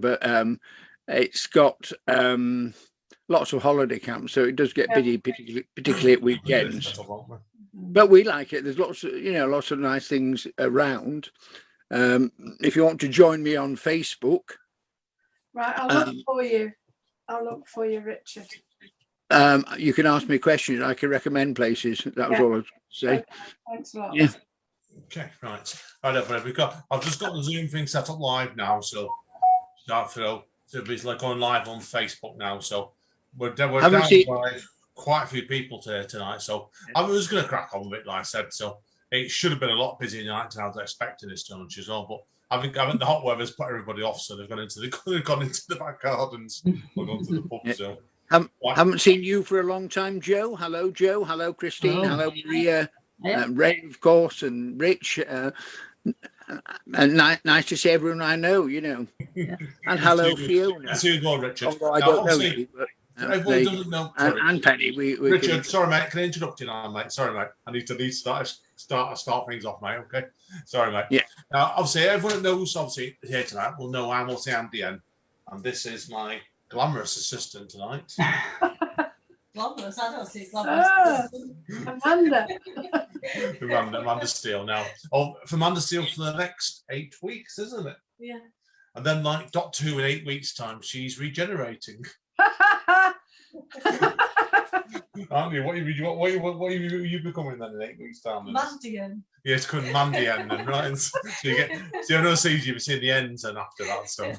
but it's got lots of holiday camps, so it does get busy, particularly at weekends. But we like it. There's lots of nice things around. If you want to join me on Facebook, right, I'll look for you. I'll look for you, Richard. You can ask me questions. I can recommend places. That was all I was say. Okay. Thanks a lot. Yeah. Okay, right. I've just got the Zoom thing set up live now, so it's like going live on Facebook now. So we're down by quite a few people tonight. So I was going to crack on with it, like I said. So it should have been a lot busier tonight than I was expecting this to as well. But I think the hot weather's put everybody off, so they've gone into the back gardens or gone to the pub. Yeah. So haven't seen you for a long time, Joe. Hello, Joe. Hello, Christine. Hello, Maria. Ray, of course, and Rich. And nice to see everyone I know, And hello, Fiona. I see you go, Richard. Although I don't know you, but everyone doesn't know. And Penny. Richard, sorry, mate. Can I interrupt you now, mate? Sorry, mate. I need to start things off, mate. Okay. Sorry, mate. Yeah. Now, obviously, everyone that knows here tonight will know I'm also Andy N, and this is my glamorous assistant tonight. Glamorous, I don't see glamorous. Amanda. Amanda Steele now. Oh, for Amanda Steele for the next 8 weeks, isn't it? Yeah. And then, like Doctor Who in 8 weeks' time, she's regenerating. Aren't you? What are you becoming then in 8 weeks' time? Mandian. Yeah, it's called Mandian then, right? So you know, you've seen the ends and after that. So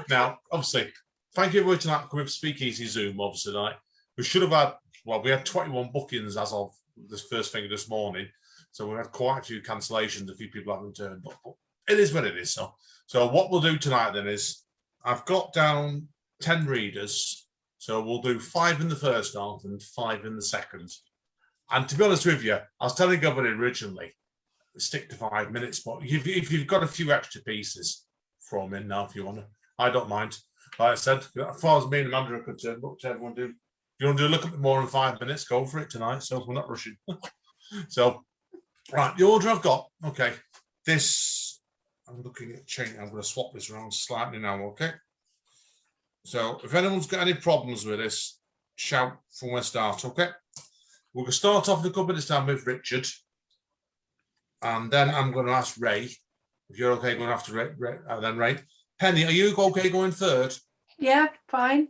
now, obviously, thank you everyone tonight for coming for Speakeasy Zoom. Obviously, tonight we should have had. Well, we had 21 bookings as of this first thing this morning, so we had quite a few cancellations. A few people haven't turned up, but it is what it is. So what we'll do tonight then is I've got down 10 readers, so we'll do 5 in the first half and 5 in the second. And to be honest with you, I was telling everybody originally, stick to 5 minutes, but if you've got a few extra pieces, throw them in now if you want to. I don't mind. Like I said, as far as me and Amanda are concerned, what everyone do? If you want to do a little bit more than 5 minutes, go for it tonight. So we're not rushing. So, right, the order I've got. Okay, this I'm looking at change. I'm going to swap this around slightly now. Okay. So, if anyone's got any problems with this, shout from where start. Okay. We're going to start off in a couple of this time with Richard, and then I'm going to ask Ray if you're okay going after Ray. Then Ray. Penny, are you okay going third? Yeah, fine.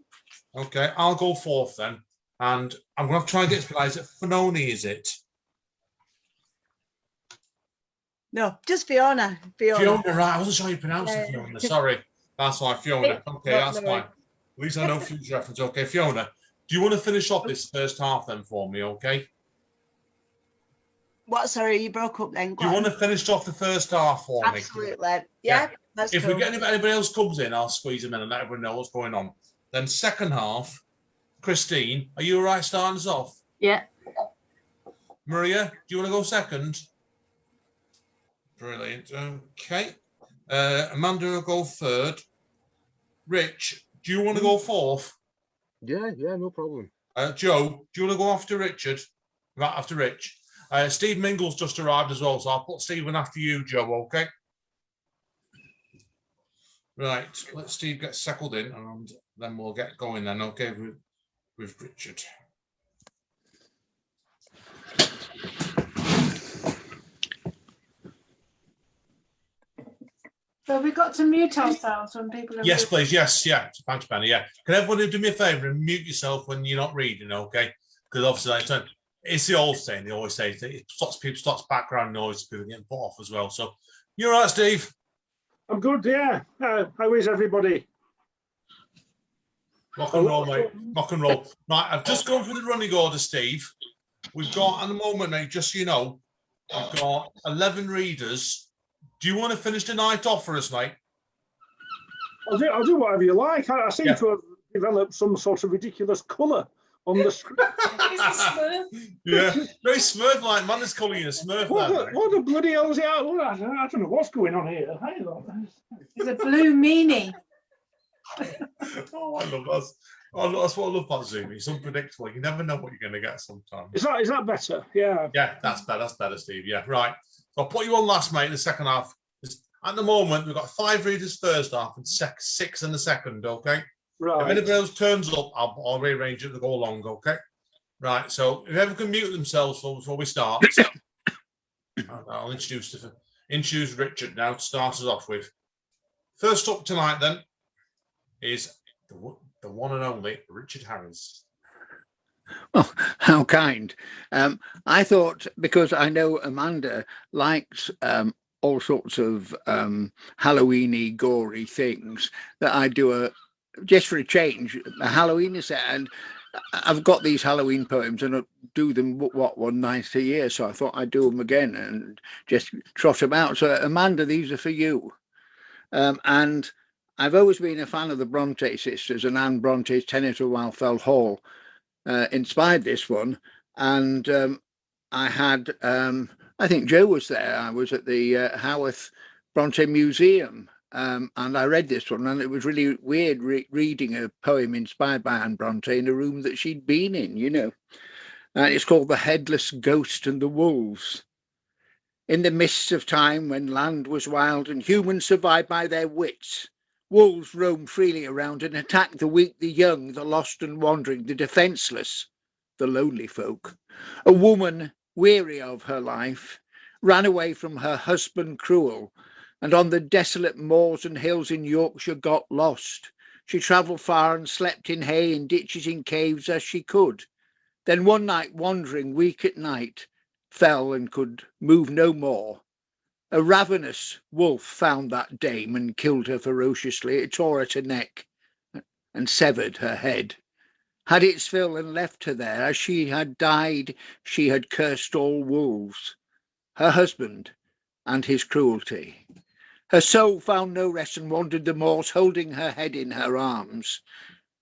Okay, I'll go fourth then. And I'm going to try and get this. Is it Feona, is it? No, just Fiona. Fiona, right. I wasn't sure you pronounced it, Fiona. Sorry. That's fine, Fiona. Okay, that's fine. At least I know future reference. Okay, Fiona, do you want to finish off this first half then for me, okay? What? Sorry, you broke up then. Do you want to finish off the first half for me? Absolutely. Yeah. That's if cool. we get anybody else comes in, I'll squeeze them in and let everyone know what's going on. Then second half, Christine, are you all right starting us off? Yeah. Maria, do you want to go second? Brilliant. Okay. Amanda will go third. Rich, do you want to go fourth? Yeah, no problem. Joe, do you want to go after Richard? Right after Rich. Steve Mingle's just arrived as well, so I'll put Stephen after you, Joe, okay? Right, let Steve get settled in and then we'll get going then, okay, with Richard. So we got to mute ourselves when people are Yes, please, yes, yeah. Thanks, Penny, yeah. Can everybody do me a favour and mute yourself when you're not reading, okay? Because obviously, it's the old saying, they always say, it stops background noise, people getting put off as well. So, you're right, Steve? I'm good, yeah. How is everybody? Rock and roll, mate. Rock and roll. Right, I've just gone through the running order, Steve. We've got, at the moment, mate, just so you know, we've got 11 readers. Do you want to finish the night off for us, mate? I'll do whatever you like. I seem to have developed some sort of ridiculous colour on the screen. Yeah, very Smurf like man is calling you a Smurf. What the bloody hell is it? I don't know what's going on here. It's a blue meanie. Oh, I love that. Oh, that's what I love about Zoom. It's unpredictable. You never know what you're going to get sometimes. Is that better? Yeah. Yeah, that's better. That's better, Steve. Yeah, right. So I'll put you on last, mate, in the second half. At the moment, we've got 5 readers first half and 6 in the second, okay? If Right. anybody else turns up, I'll rearrange it to go along, okay? Right, so if everyone can mute themselves before we start, I'll introduce Richard now to start us off with. First up tonight, then, is the one and only Richard Harries. Oh, how kind. I thought, because I know Amanda likes all sorts of Halloween-y, gory things, that I do just for a change, a Halloween set. And I've got these Halloween poems and I do them, one night a year. So I thought I'd do them again and just trot them out. So Amanda, these are for you. And I've always been a fan of the Bronte sisters, and Anne Bronte's Tenant of Wildfell Hall inspired this one. And I had, I think Joe was there. I was at the Haworth Bronte Museum, and I read this one, and it was really weird reading a poem inspired by Anne Bronte in a room that she'd been in, you know. And it's called The Headless Ghost and the Wolves. In the mists of time, when land was wild and humans survived by their wits, wolves roamed freely around and attacked the weak, the young, the lost and wandering, the defenceless, the lonely folk. A woman, weary of her life, ran away from her husband cruel, and on the desolate moors and hills in Yorkshire got lost. She travelled far and slept in hay, in ditches, in caves as she could. Then one night, wandering weak at night, fell and could move no more. A ravenous wolf found that dame and killed her ferociously. It tore at her neck and severed her head. Had its fill and left her there. As she had died, she had cursed all wolves, her husband and his cruelty. Her soul found no rest and wandered the moors, holding her head in her arms.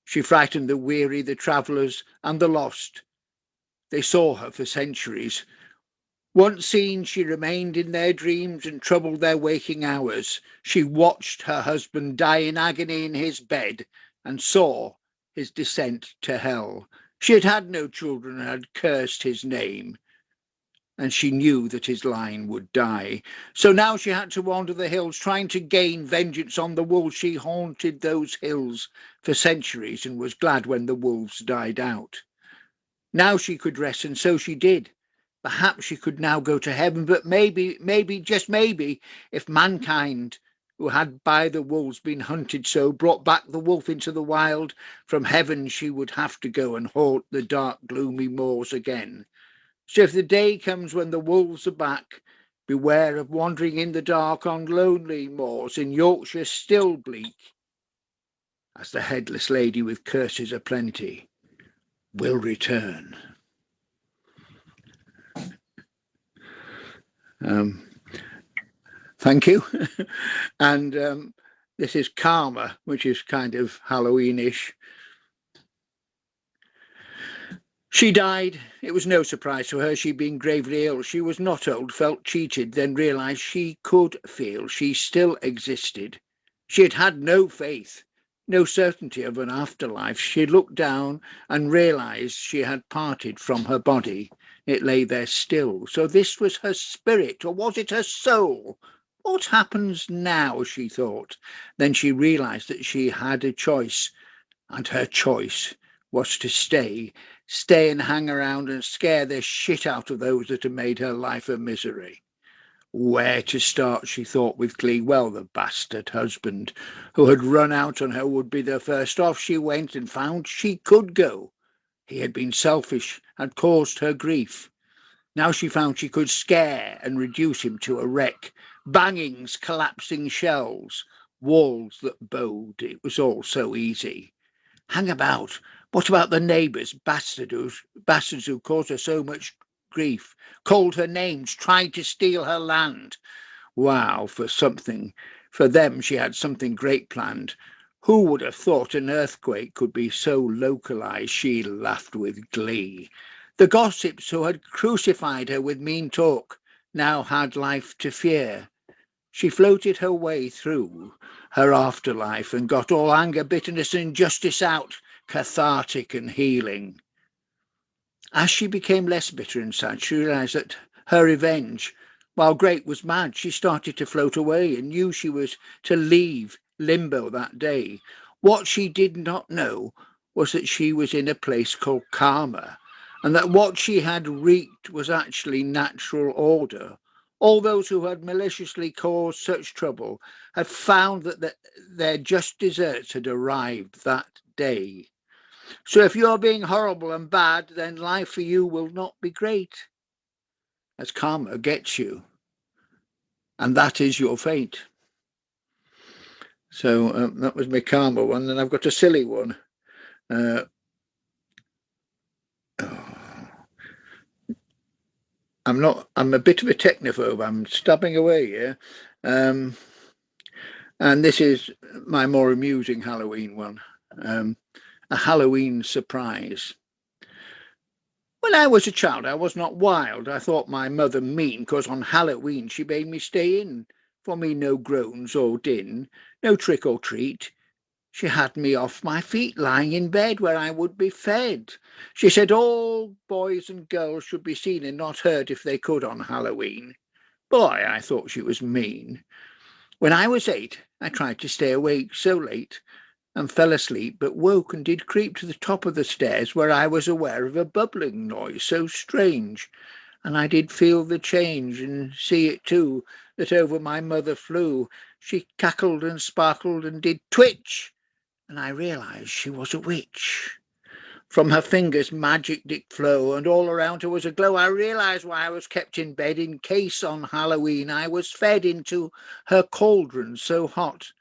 She frightened the weary, the travellers and the lost. They saw her for centuries. Once seen, she remained in their dreams and troubled their waking hours. She watched her husband die in agony in his bed and saw his descent to hell. She had had no children and had cursed his name, and she knew that his line would die. So now she had to wander the hills, trying to gain vengeance on the wolves. She haunted those hills for centuries and was glad when the wolves died out. Now she could rest, and so she did. Perhaps she could now go to heaven, but maybe, just maybe, if mankind, who had by the wolves been hunted so, brought back the wolf into the wild, from heaven she would have to go and haunt the dark, gloomy moors again. So if the day comes when the wolves are back, beware of wandering in the dark on lonely moors in Yorkshire still bleak, as the headless lady with curses aplenty will return. Thank you. And this is Karma, which is kind of Halloweenish. She died. It was no surprise to her. She'd been gravely ill. She was not old, felt cheated, then realised she could feel. She still existed. She had had no faith, no certainty of an afterlife. She looked down and realised she had parted from her body. It lay there still. So this was her spirit, or was it her soul? What happens now, she thought. Then she realised that she had a choice, and her choice was to stay and hang around and scare the shit out of those that had made her life a misery. Where to start, she thought with glee. Well, the bastard husband who had run out on her would be the first off. She went and found she could go. He had been selfish, had caused her grief. Now she found she could scare and reduce him to a wreck. Bangings, collapsing shells, walls that bowed. It was all so easy. Hang about. What about the neighbours, bastards who caused her so much grief, called her names, tried to steal her land? Wow, for them she had something great planned. Who would have thought an earthquake could be so localised? She laughed with glee. The gossips who had crucified her with mean talk now had life to fear. She floated her way through her afterlife and got all anger, bitterness and injustice out, cathartic and healing. As she became less bitter and sad, she realised that her revenge While Great was mad, she started to float away and knew she was to leave limbo that day. What she did not know was that she was in a place called karma, and that what she had wreaked was actually natural order. All those who had maliciously caused such trouble had found that their just deserts had arrived that day. So if you're being horrible and bad, then life for you will not be great, as karma gets you. And that is your fate. So that was my karma one. Then I've got a silly one. I'm a bit of a technophobe. I'm stabbing away here. And this is my more amusing Halloween one. A Halloween surprise. When I was a child, I was not wild. I thought my mother mean, 'cause on Halloween she bade me stay in. For me no groans or din, no trick or treat. She had me off my feet, lying in bed where I would be fed. She said all boys and girls should be seen and not hurt if they could on Halloween. Boy, I thought she was mean. When I was 8, I tried to stay awake so late and fell asleep, but woke and did creep to the top of the stairs, where I was aware of a bubbling noise so strange. And I did feel the change, and see it too, that over my mother flew. She cackled and sparkled and did twitch, and I realised she was a witch. From her fingers magic did flow, and all around her was a glow. I realised why I was kept in bed, in case on Halloween I was fed into her cauldron so hot.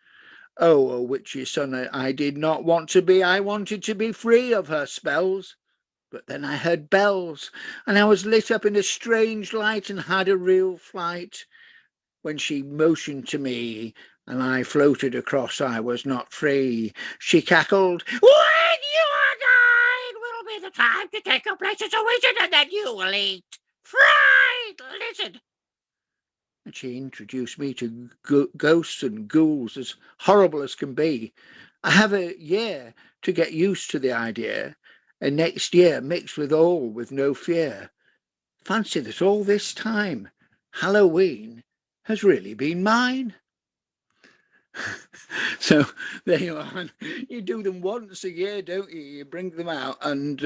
Oh, a witch's son I did not want to be. I wanted to be free of her spells. But then I heard bells, and I was lit up in a strange light and had a real flight. When she motioned to me and I floated across, I was not free. She cackled, "When you are dying will be the time to take your place as a wizard, and then you will eat fried lizard." And she introduced me to ghosts and ghouls as horrible as can be. I have a year to get used to the idea, and next year mix with all with no fear. Fancy that all this time Halloween has really been mine. So there you are. You do them once a year, don't you? You bring them out, and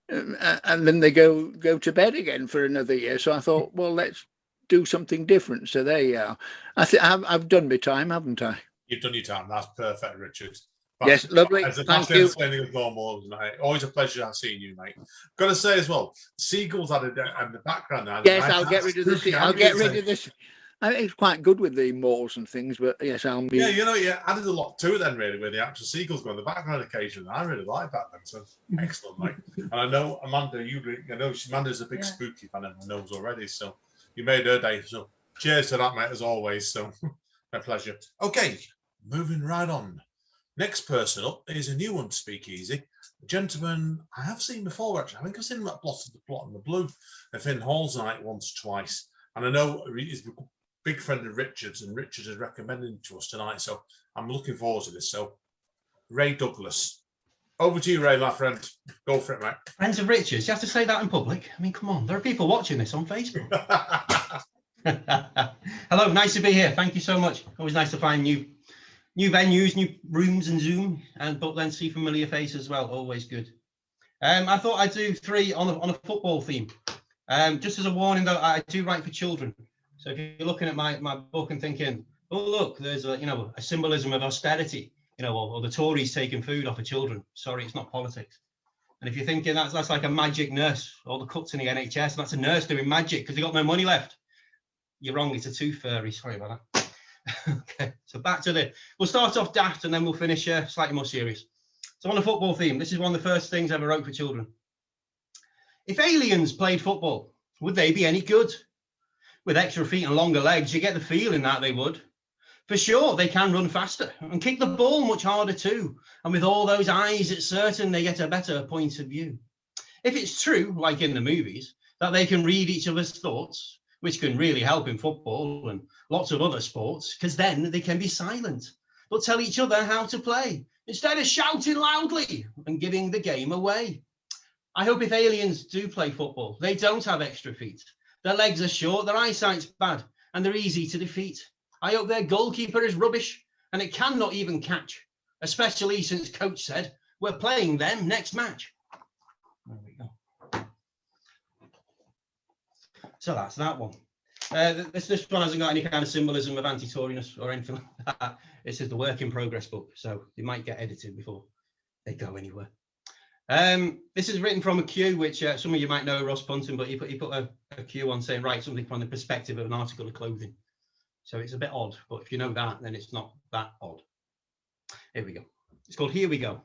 then they go to bed again for another year. So I thought, well, let's do something different. So there you are. I've done my time, haven't I? You've done your time. That's perfect, Richard. Yes, lovely. Thank you. Always a pleasure seeing you, mate. Got to say as well, seagulls had in the background there. Yes, I'll get rid of this. I'll get rid of this. I think it's quite good with the moors and things, but yes, I'll be. Yeah, added a lot to it then, really, with the actual seagulls going in the background occasionally. I really like that then. So excellent, mate. And I know Amanda, Amanda's a big spooky fan, everyone knows already. So you made her day. So cheers to that, mate, as always. So my pleasure. Okay, moving right on. Next person up is a new one to Speakeasy. A gentleman I have seen before, actually. I think I've seen him at Blot in the Blue. I've in Halls Night once or twice. And I know he's a big friend of Richard's, and Richard is recommending to us tonight. So I'm looking forward to this. So Ray Douglas. Over to you, Ray, my friend. Go for it, mate. Friends of Richard's. You have to say that in public. I mean, come on. There are people watching this on Facebook. Hello, nice to be here. Thank you so much. Always nice to find new venues, new rooms and Zoom, but then see familiar faces as well. Always good. I thought I'd do 3 on a football theme. Just as a warning, though, I do write for children. So if you're looking at my book and thinking, oh look, there's a symbolism of austerity, or the Tories taking food off of children. Sorry, it's not politics. And if you're thinking that's like a magic nurse, all the cuts in the NHS, that's a nurse doing magic because they got no money left. You're wrong. It's a tooth fairy. Sorry about that. Okay, so back to we'll start off daft and then we'll finish slightly more serious. So on the football theme, this is one of the first things I ever wrote for children. If aliens played football, would they be any good? With extra feet and longer legs, you get the feeling that they would. For sure, they can run faster and kick the ball much harder too. And with all those eyes, it's certain they get a better point of view. If it's true, like in the movies, that they can read each other's thoughts, which can really help in football and lots of other sports, because then they can be silent, but tell each other how to play, instead of shouting loudly and giving the game away. I hope if aliens do play football, they don't have extra feet. Their legs are short, their eyesight's bad, and they're easy to defeat. I hope their goalkeeper is rubbish, and it cannot even catch, especially since coach said we're playing them next match. There we go. So that's that one. This one hasn't got any kind of symbolism of anti-Toriness or anything like that. It's just a work in progress book, so they might get edited before they go anywhere. This is written from a cue, which some of you might know Ross Punton, but he put a cue on saying write something from the perspective of an article of clothing. So it's a bit odd, but if you know that, then it's not that odd. Here we go. It's called Here We Go.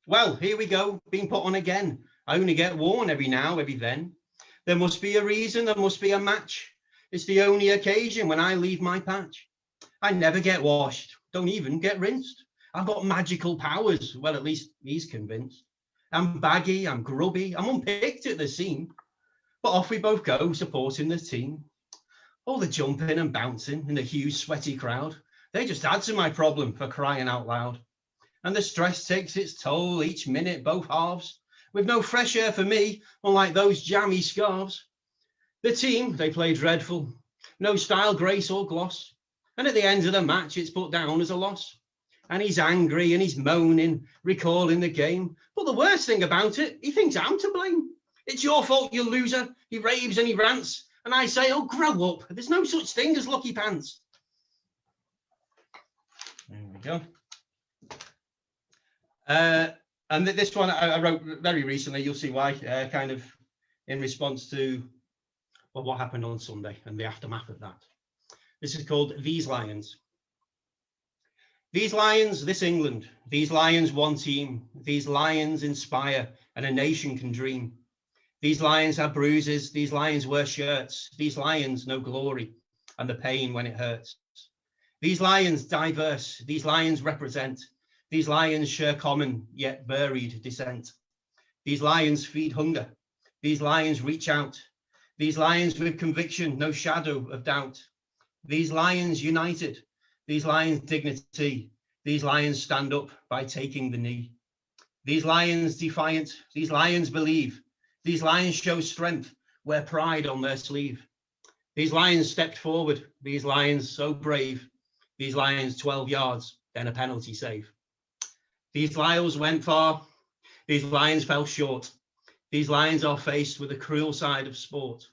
Well, here we go, being put on again. I only get worn every now, every then. There must be a reason, there must be a match. It's the only occasion when I leave my patch. I never get washed, don't even get rinsed. I've got magical powers, well, at least he's convinced. I'm baggy, I'm grubby, I'm unpicked at the seam. But off we both go, supporting the team. All the jumping and bouncing in the huge sweaty crowd, they just add to my problem, for crying out loud. And the stress takes its toll each minute, both halves, with no fresh air for me, unlike those jammy scarves. The team, they play dreadful, no style, grace or gloss. And at the end of the match, it's put down as a loss. And he's angry and he's moaning, recalling the game. But the worst thing about it, he thinks I'm to blame. It's your fault, you loser. He raves and he rants. And I say, oh, grow up. There's no such thing as lucky pants. There we go. And this one I wrote very recently. You'll see why, kind of in response to what happened on Sunday and the aftermath of that. This is called These Lions. These lions, this England, these lions, one team, these lions inspire and a nation can dream. These lions have bruises, these lions wear shirts, these lions know glory and the pain when it hurts. These lions diverse, these lions represent, these lions share common yet varied descent. These lions feed hunger, these lions reach out, these lions with conviction, no shadow of doubt. These lions united, these lions dignity, these lions stand up by taking the knee. These lions defiant, these lions believe, these lions show strength, wear pride on their sleeve. These lions stepped forward, these lions so brave, these lions 12 yards, then a penalty save. These lions went far, these lions fell short. These lions are faced with the cruel side of sport.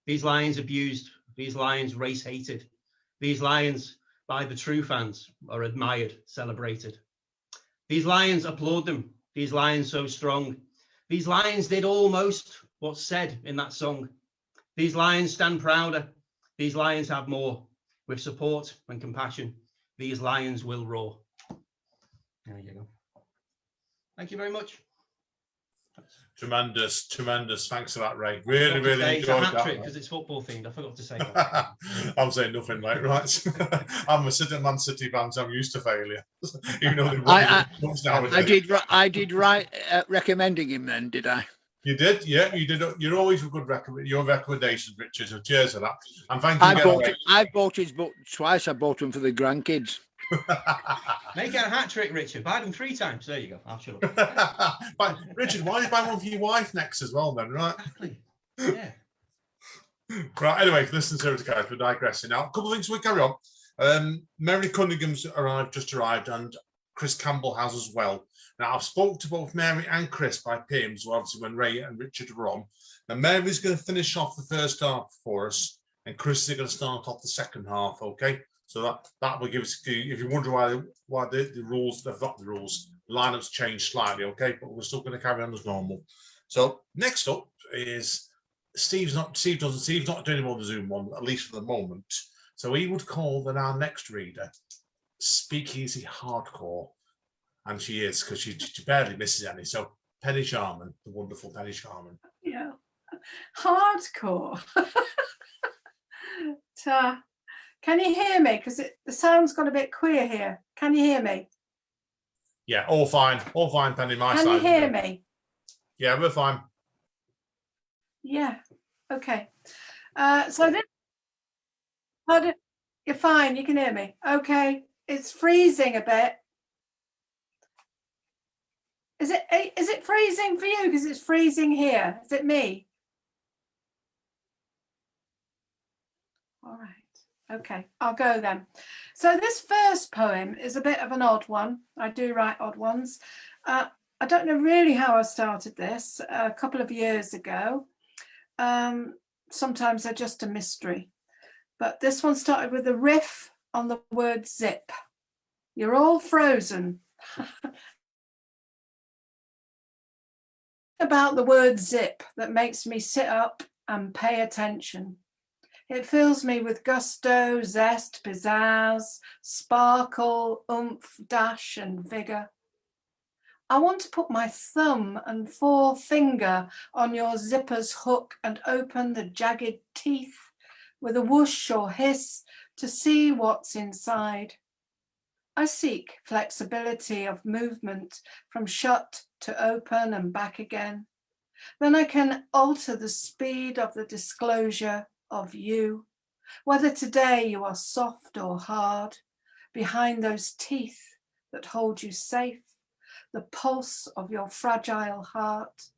These lions abused, these lions race hated. These lions by the true fans are admired, celebrated. These lions applaud them, these lions so strong. These lions did almost what's said in that song. These lions stand prouder, these lions have more. With support and compassion, these lions will roar. There you go. Thank you very much. Tremendous. Thanks for that, Ray. Really enjoyed that. Because it's football themed. I forgot to say that. I'm saying nothing, mate. Right. I'm a Man City fan, so I'm used to failure. Even though I did right recommending him then, did I? You did, yeah. You did. You're always a good your recommendations, Richard. So cheers for that. And thank you. I bought his book twice. I bought them for the grandkids. Make it a hat trick, Richard. Buy them 3 times. There you go. I'll show up. Richard, why don't you buy one for your wife next as well, then? Right. Exactly. Yeah. Right. Anyway, listen to it, guys. We're digressing now. A couple of things we carry on. Mary Cunningham's just arrived, and Chris Campbell has as well. Now, I've spoke to both Mary and Chris by PIMS, so obviously when Ray and Richard were on. Now, Mary's going to finish off the first half for us, and Chris is going to start off the second half, okay? So that will give us, if you wonder why the rules, they've got the rules, lineups changed slightly, okay? But we're still going to carry on as normal. So next up is Steve's not doing any more the Zoom one, at least for the moment. So he would call then our next reader Speakeasy Hardcore. And she is, because she barely misses any. So Penny Sharman, the wonderful Penny Sharman. Yeah. Hardcore. Can you hear me? Because the sound's got a bit queer here. Can you hear me? Yeah, all fine, Penny. My side. Can you hear me? Yeah, we're fine. Yeah. Okay. So this. Pardon? You're fine. You can hear me. Okay. It's freezing a bit. Is it freezing for you? Because it's freezing here. Is it me? Okay, I'll go then. So this first poem is a bit of an odd one. I do write odd ones. I don't know really how I started this a couple of years ago. Sometimes they're just a mystery. But this one started with a riff on the word zip. You're all frozen. About the word zip that makes me sit up and pay attention. It fills me with gusto, zest, pizzazz, sparkle, oomph, dash, and vigor. I want to put my thumb and forefinger on your zipper's hook and open the jagged teeth with a whoosh or hiss to see what's inside. I seek flexibility of movement from shut to open and back again. Then I can alter the speed of the disclosure of you, whether today you are soft or hard, behind those teeth that hold you safe, the pulse of your fragile heart.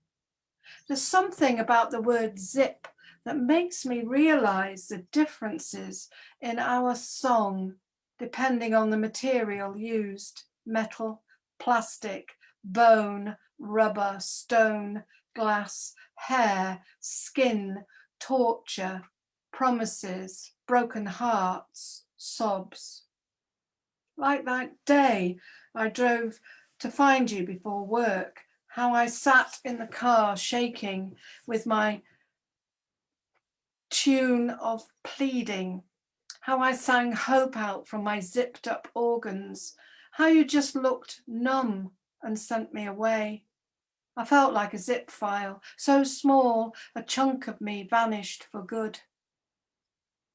There's something about the word zip that makes me realize the differences in our song depending on the material used: metal, plastic, bone, rubber, stone, glass, hair, skin, torture, promises, broken hearts, sobs. Like that day I drove to find you before work, how I sat in the car shaking with my tune of pleading, how I sang hope out from my zipped up organs, how you just looked numb and sent me away. I felt like a zip file, so small, a chunk of me vanished for good.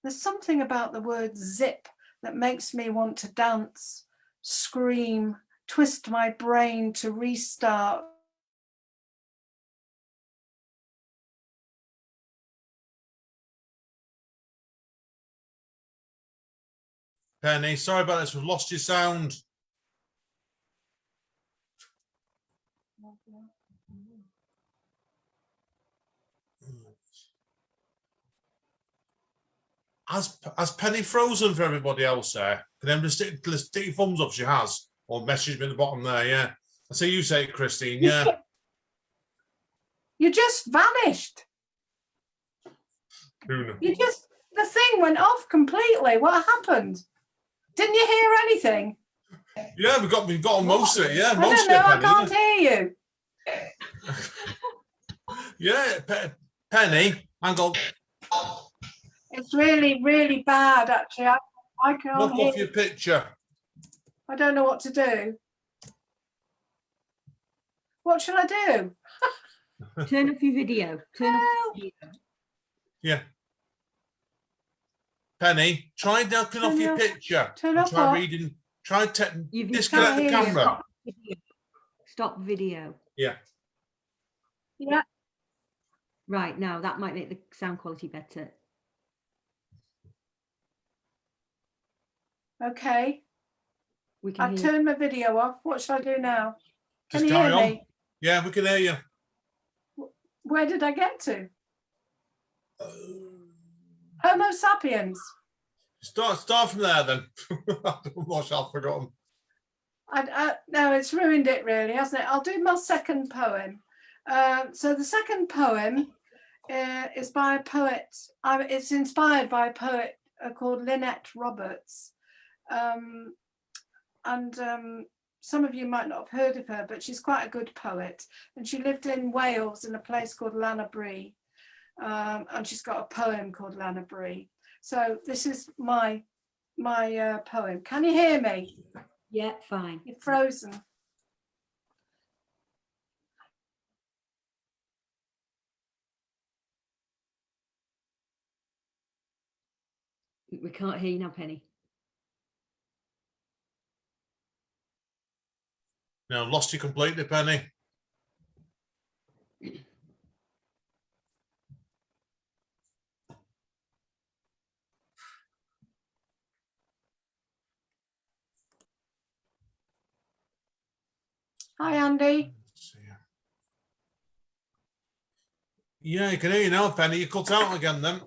There's something about the word zip that makes me want to dance, scream, twist my brain to restart. Penny, sorry about this. We've lost your sound. Has Penny frozen for everybody else there? Can them just stick your thumbs up? She has, or message me at the bottom there. Yeah, I see you say it, Christine. Yeah. You just vanished. You just, the thing went off completely. What happened? Didn't you hear anything? Yeah, we've got on most of it. Yeah, I most don't know. of it. I can't hear you. Yeah, Penny, hang on. It's really, really bad, actually. I can't Knock hear. off your picture. I don't know what to do. What shall I do? Turn off your video. Turn off your video. Yeah. Penny, try knocking off your picture. Turn off Try what? reading. Try You've disconnect the can't hear you. camera. Stop video. Yeah. Yeah. Right, now that might make the sound quality better. Okay. We can I've hear. turned my video off. What shall I do now? Can Just you carry hear on. me? Yeah, we can hear you. Where did I get to? Homo sapiens. Start from there then. I'm not sure, I've forgotten. No, it's ruined it really, hasn't it? I'll do my second poem. So the second poem is by a poet. It's inspired by a poet called Lynette Roberts. Some of you might not have heard of her, but she's quite a good poet. And she lived in Wales in a place called Lanabry. And she's got a poem called Lanabry. So this is my poem. Can you hear me? Yeah, fine. You're frozen. We can't hear you now, Penny. No, lost you completely, Penny. Hi, Andy. Yeah, you can hear you now, Penny. You cut out again then.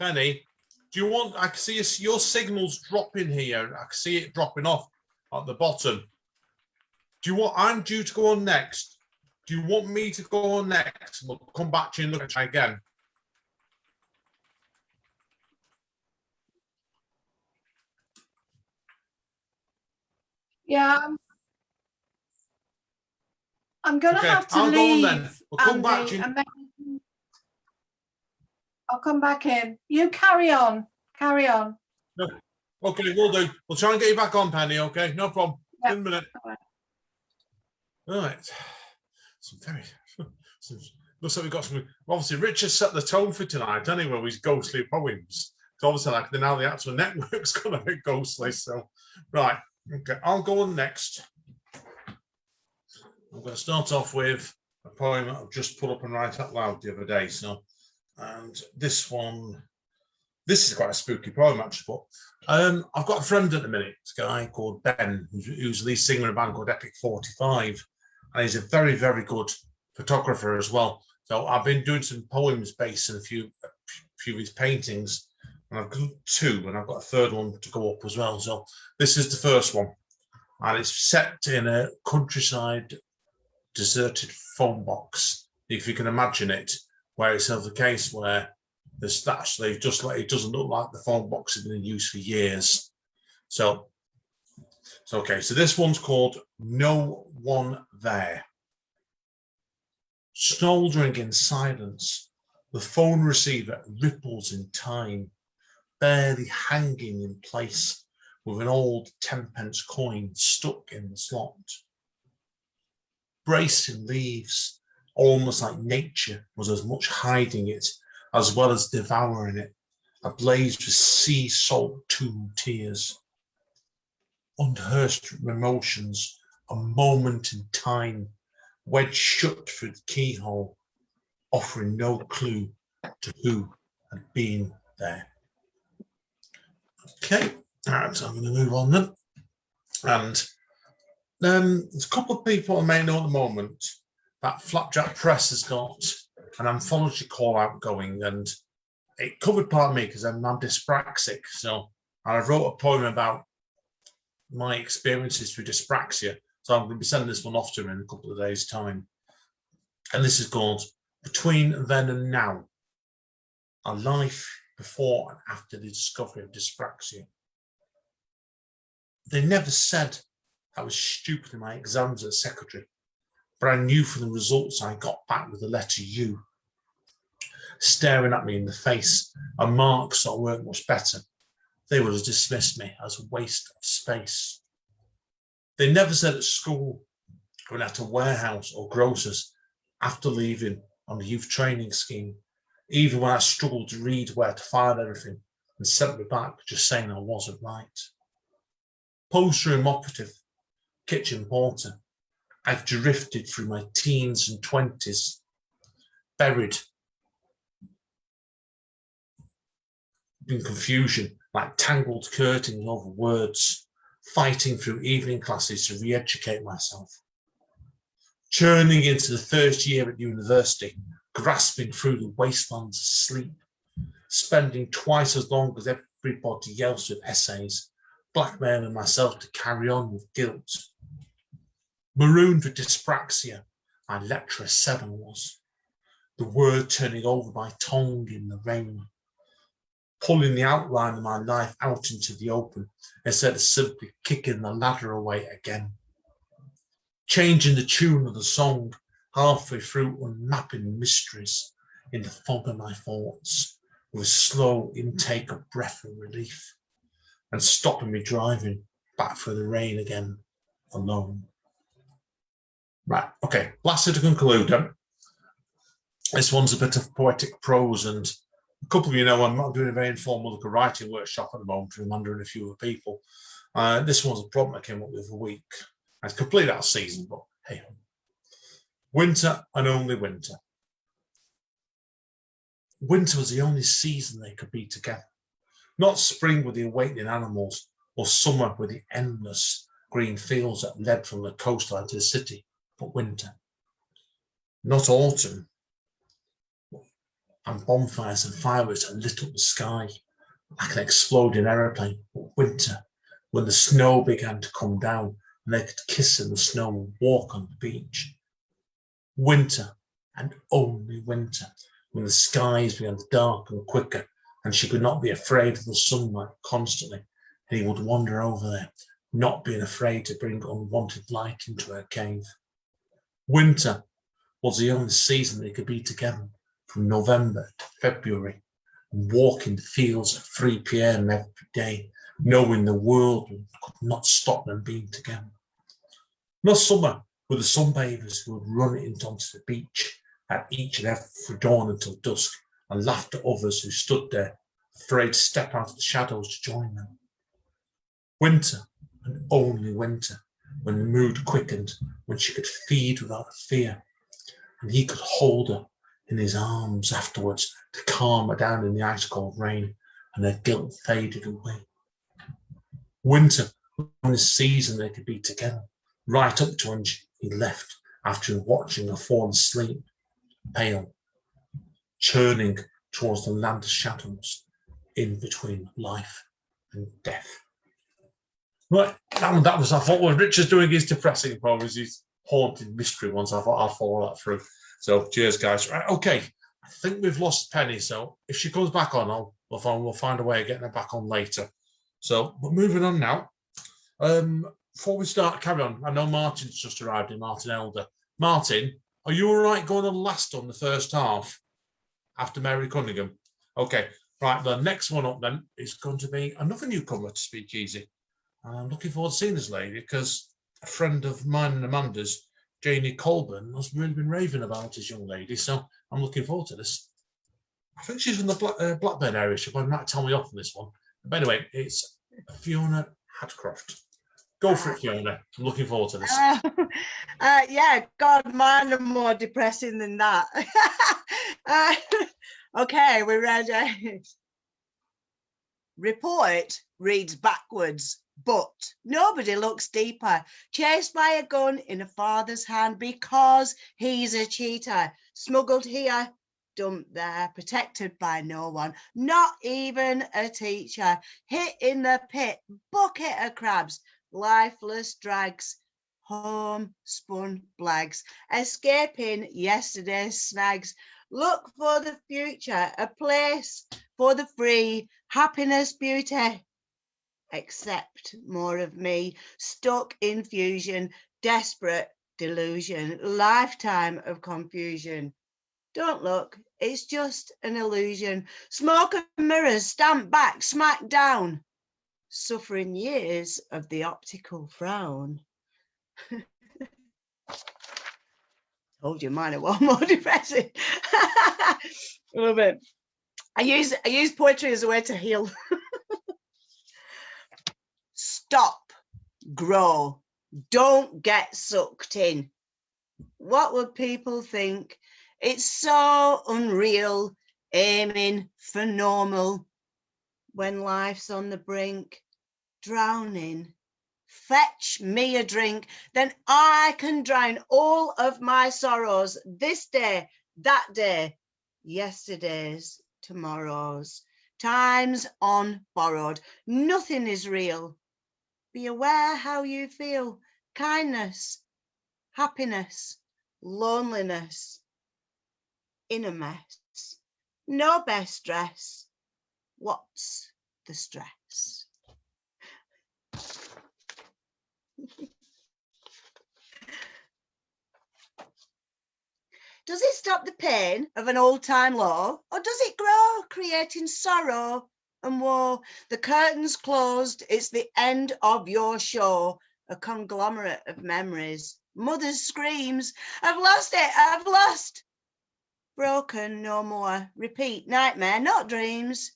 Penny, do you want? I can see your signal's dropping here. I can see it dropping off at the bottom. Do you want? I'm due to go on next. Do you want me to go on next? We'll come back to you and look at it again. Yeah, I'm going to Okay, have to I'll go on then. leave, We'll come back to Andy, you. and then I'll come back in. You carry on. Carry on. No. Okay, we'll do. We'll try and get you back on, Penny. Okay, no problem. Yeah. In a minute. All right. Right. Looks like we've got some. Obviously, Richard set the tone for tonight, anyway, with his ghostly poems. So obviously, like now the actual network's gonna be ghostly. So, right. Okay, I'll go on next. I'm going to start off with a poem that I've just put up and write out loud the other day. So, and this is quite a spooky poem actually. But I've got a friend at the minute, this guy called Ben, who's the lead singer in a band called Epic 45, and he's a very, very good photographer as well. So I've been doing some poems based on a few of his paintings, and I've got 2, and I've got a third one to go up as well. So this is the first one, and it's set in a countryside deserted phone box, if you can imagine it, where it's the case where there's actually just like it doesn't look like the phone box has been in use for years. So okay, so this one's called No One There. Snoldering in silence, the phone receiver ripples in time, barely hanging in place with an old 10-pence coin stuck in the slot. Braced in leaves, almost like nature was as much hiding it as well as devouring it, ablaze with sea salt tomb tears. Unhearsed emotions, a moment in time, wedged shut through the keyhole, offering no clue to who had been there. Okay, all right, so I'm going to move on then. And there's a couple of people I may know at the moment that Flapjack Press has got an anthology call out going, and it covered part of me because I'm dyspraxic. So I wrote a poem about my experiences through dyspraxia. So I'm going to be sending this one off to him in a couple of days' time. And this is called Between Then and Now, a life before and after the discovery of dyspraxia. They never said I was stupid in my exams as secretary, but I knew from the results I got back with the letter U, staring at me in the face, and marks that weren't much better. They would have dismissed me as a waste of space. They never said at school, going out to warehouse or grocers after leaving on the youth training scheme, even when I struggled to read where to find everything and sent me back just saying I wasn't right. Post room operative, kitchen porter, I've drifted through my teens and 20s, buried in confusion like tangled curtains over words, fighting through evening classes to re-educate myself. Churning into the first year at university, grasping through the wastelands of sleep, spending twice as long as everybody else with essays, blackmailing myself to carry on with guilt. Marooned with dyspraxia, my lecturer 7 was, the word turning over my tongue in the rain, pulling the outline of my life out into the open instead of simply kicking the ladder away again. Changing the tune of the song halfway through, unmapping mysteries in the fog of my thoughts with a slow intake of breath and relief, and stopping me driving back through the rain again alone. Right, okay, lastly to conclude, this one's a bit of poetic prose, and a couple of you know I'm not doing a very informal look at writing workshop at the moment with Amanda and a few other people. This one's a problem I came up with a week. It's completely out of season, but hey. Winter and only winter. Winter was the only season they could be together. Not spring with the awakening animals, or summer with the endless green fields that led from the coastline to the city, but winter. Not autumn, and bonfires and fireworks that lit up the sky like an exploding aeroplane. But winter, when the snow began to come down and they could kiss in the snow and walk on the beach. Winter, and only winter, when the skies began to darken quicker and she could not be afraid of the sunlight constantly, and he would wander over there, not being afraid to bring unwanted light into her cave. Winter was the only season they could be together, from November to February, and walk in the fields at 3 p.m. every day, knowing the world could not stop them being together. No summer with the sunbathers who would run onto the beach at each and every dawn until dusk and laughed at others who stood there, afraid to step out of the shadows to join them. Winter, and only winter, when the mood quickened, when she could feed without fear, and he could hold her in his arms afterwards to calm her down in the ice-cold rain, and her guilt faded away. Winter, when the season they could be together, right up to when he left after watching her fall asleep, pale, churning towards the land of shadows, in between life and death. Right, that was, I thought, well, Richard's doing his depressing poems, his haunted mystery ones. I thought I'd follow that through. So cheers, guys. Right, okay, I think we've lost Penny, so if she comes back on, we'll find a way of getting her back on later. So, but moving on now. Before we carry on, I know Martin's just arrived in, Martin Elder. Martin, are you all right going on last on the first half after Mary Cunningham? Okay, right, the next one up then is going to be another newcomer to Speakeasy. I'm looking forward to seeing this lady because a friend of mine and Amanda's, Janie Colburn, has really been raving about this young lady, so I'm looking forward to this. I think she's from the Blackburn area. She might tell me off on this one. But anyway, it's Feona Hadcroft. Go for it, Fiona. I'm looking forward to this. Yeah, God, mine are more depressing than that. Okay, we're ready. Report reads backwards, but nobody looks deeper. Chased by a gun in a father's hand because he's a cheater. Smuggled here, dumped there, protected by no one, not even a teacher. Hit in the pit, bucket of crabs. Lifeless drags, homespun blags, escaping yesterday's snags. Look for the future, a place for the free, happiness, beauty. Accept more of me, stuck in fusion, desperate delusion, lifetime of confusion. Don't look, it's just an illusion. Smoke and mirrors, stamp back, smack down. Suffering years of the optical frown. Told you mine are one more depressing. A little bit. I use poetry as a way to heal. Stop, grow, don't get sucked in. What would people think? It's so unreal, aiming for normal. When life's on the brink, drowning, fetch me a drink, then I can drown all of my sorrows, this day, that day, yesterday's, tomorrow's, times on borrowed, nothing is real. Be aware how you feel, kindness, happiness, loneliness, in a mess, no best dress. What's the stress? Does it stop the pain of an old-time law, or does it grow, creating sorrow and woe? The curtain's closed, it's the end of your show, a conglomerate of memories. Mother's screams, I've lost it, I've lost. Broken, no more. Repeat, nightmare, not dreams.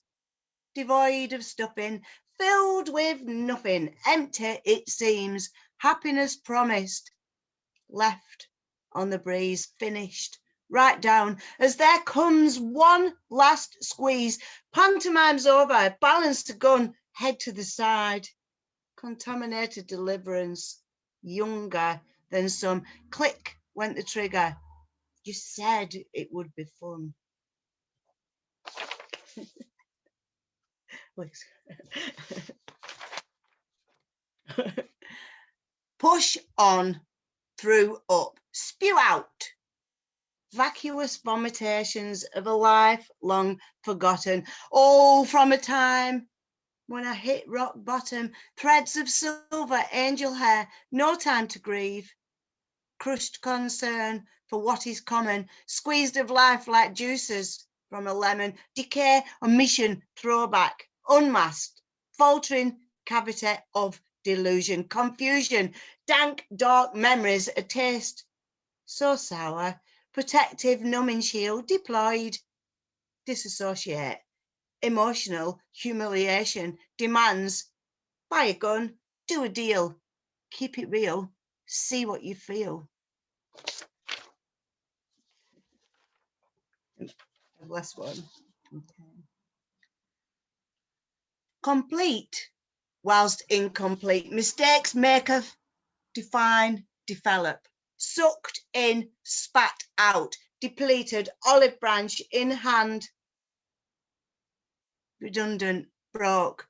Devoid of stuffing, filled with nothing, empty it seems, happiness promised, left on the breeze, finished, right down, as there comes one last squeeze, pantomime's over, balanced a gun, head to the side, contaminated deliverance, younger than some, click went the trigger, you said it would be fun. Push on, through, up, spew out. Vacuous vomitations of a life long forgotten. Oh, from a time when I hit rock bottom, threads of silver angel hair, no time to grieve. Crushed concern for what is common, squeezed of life like juices from a lemon, decay, omission, throwback, unmasked, faltering cavity of delusion, confusion, dank, dark memories, a taste so sour, protective numbing shield deployed. Disassociate, emotional humiliation, demands, buy a gun, do a deal, keep it real, see what you feel. Last one. Okay. Complete whilst incomplete. Mistakes maketh, define, develop. Sucked in, spat out. Depleted, olive branch in hand. Redundant, broke.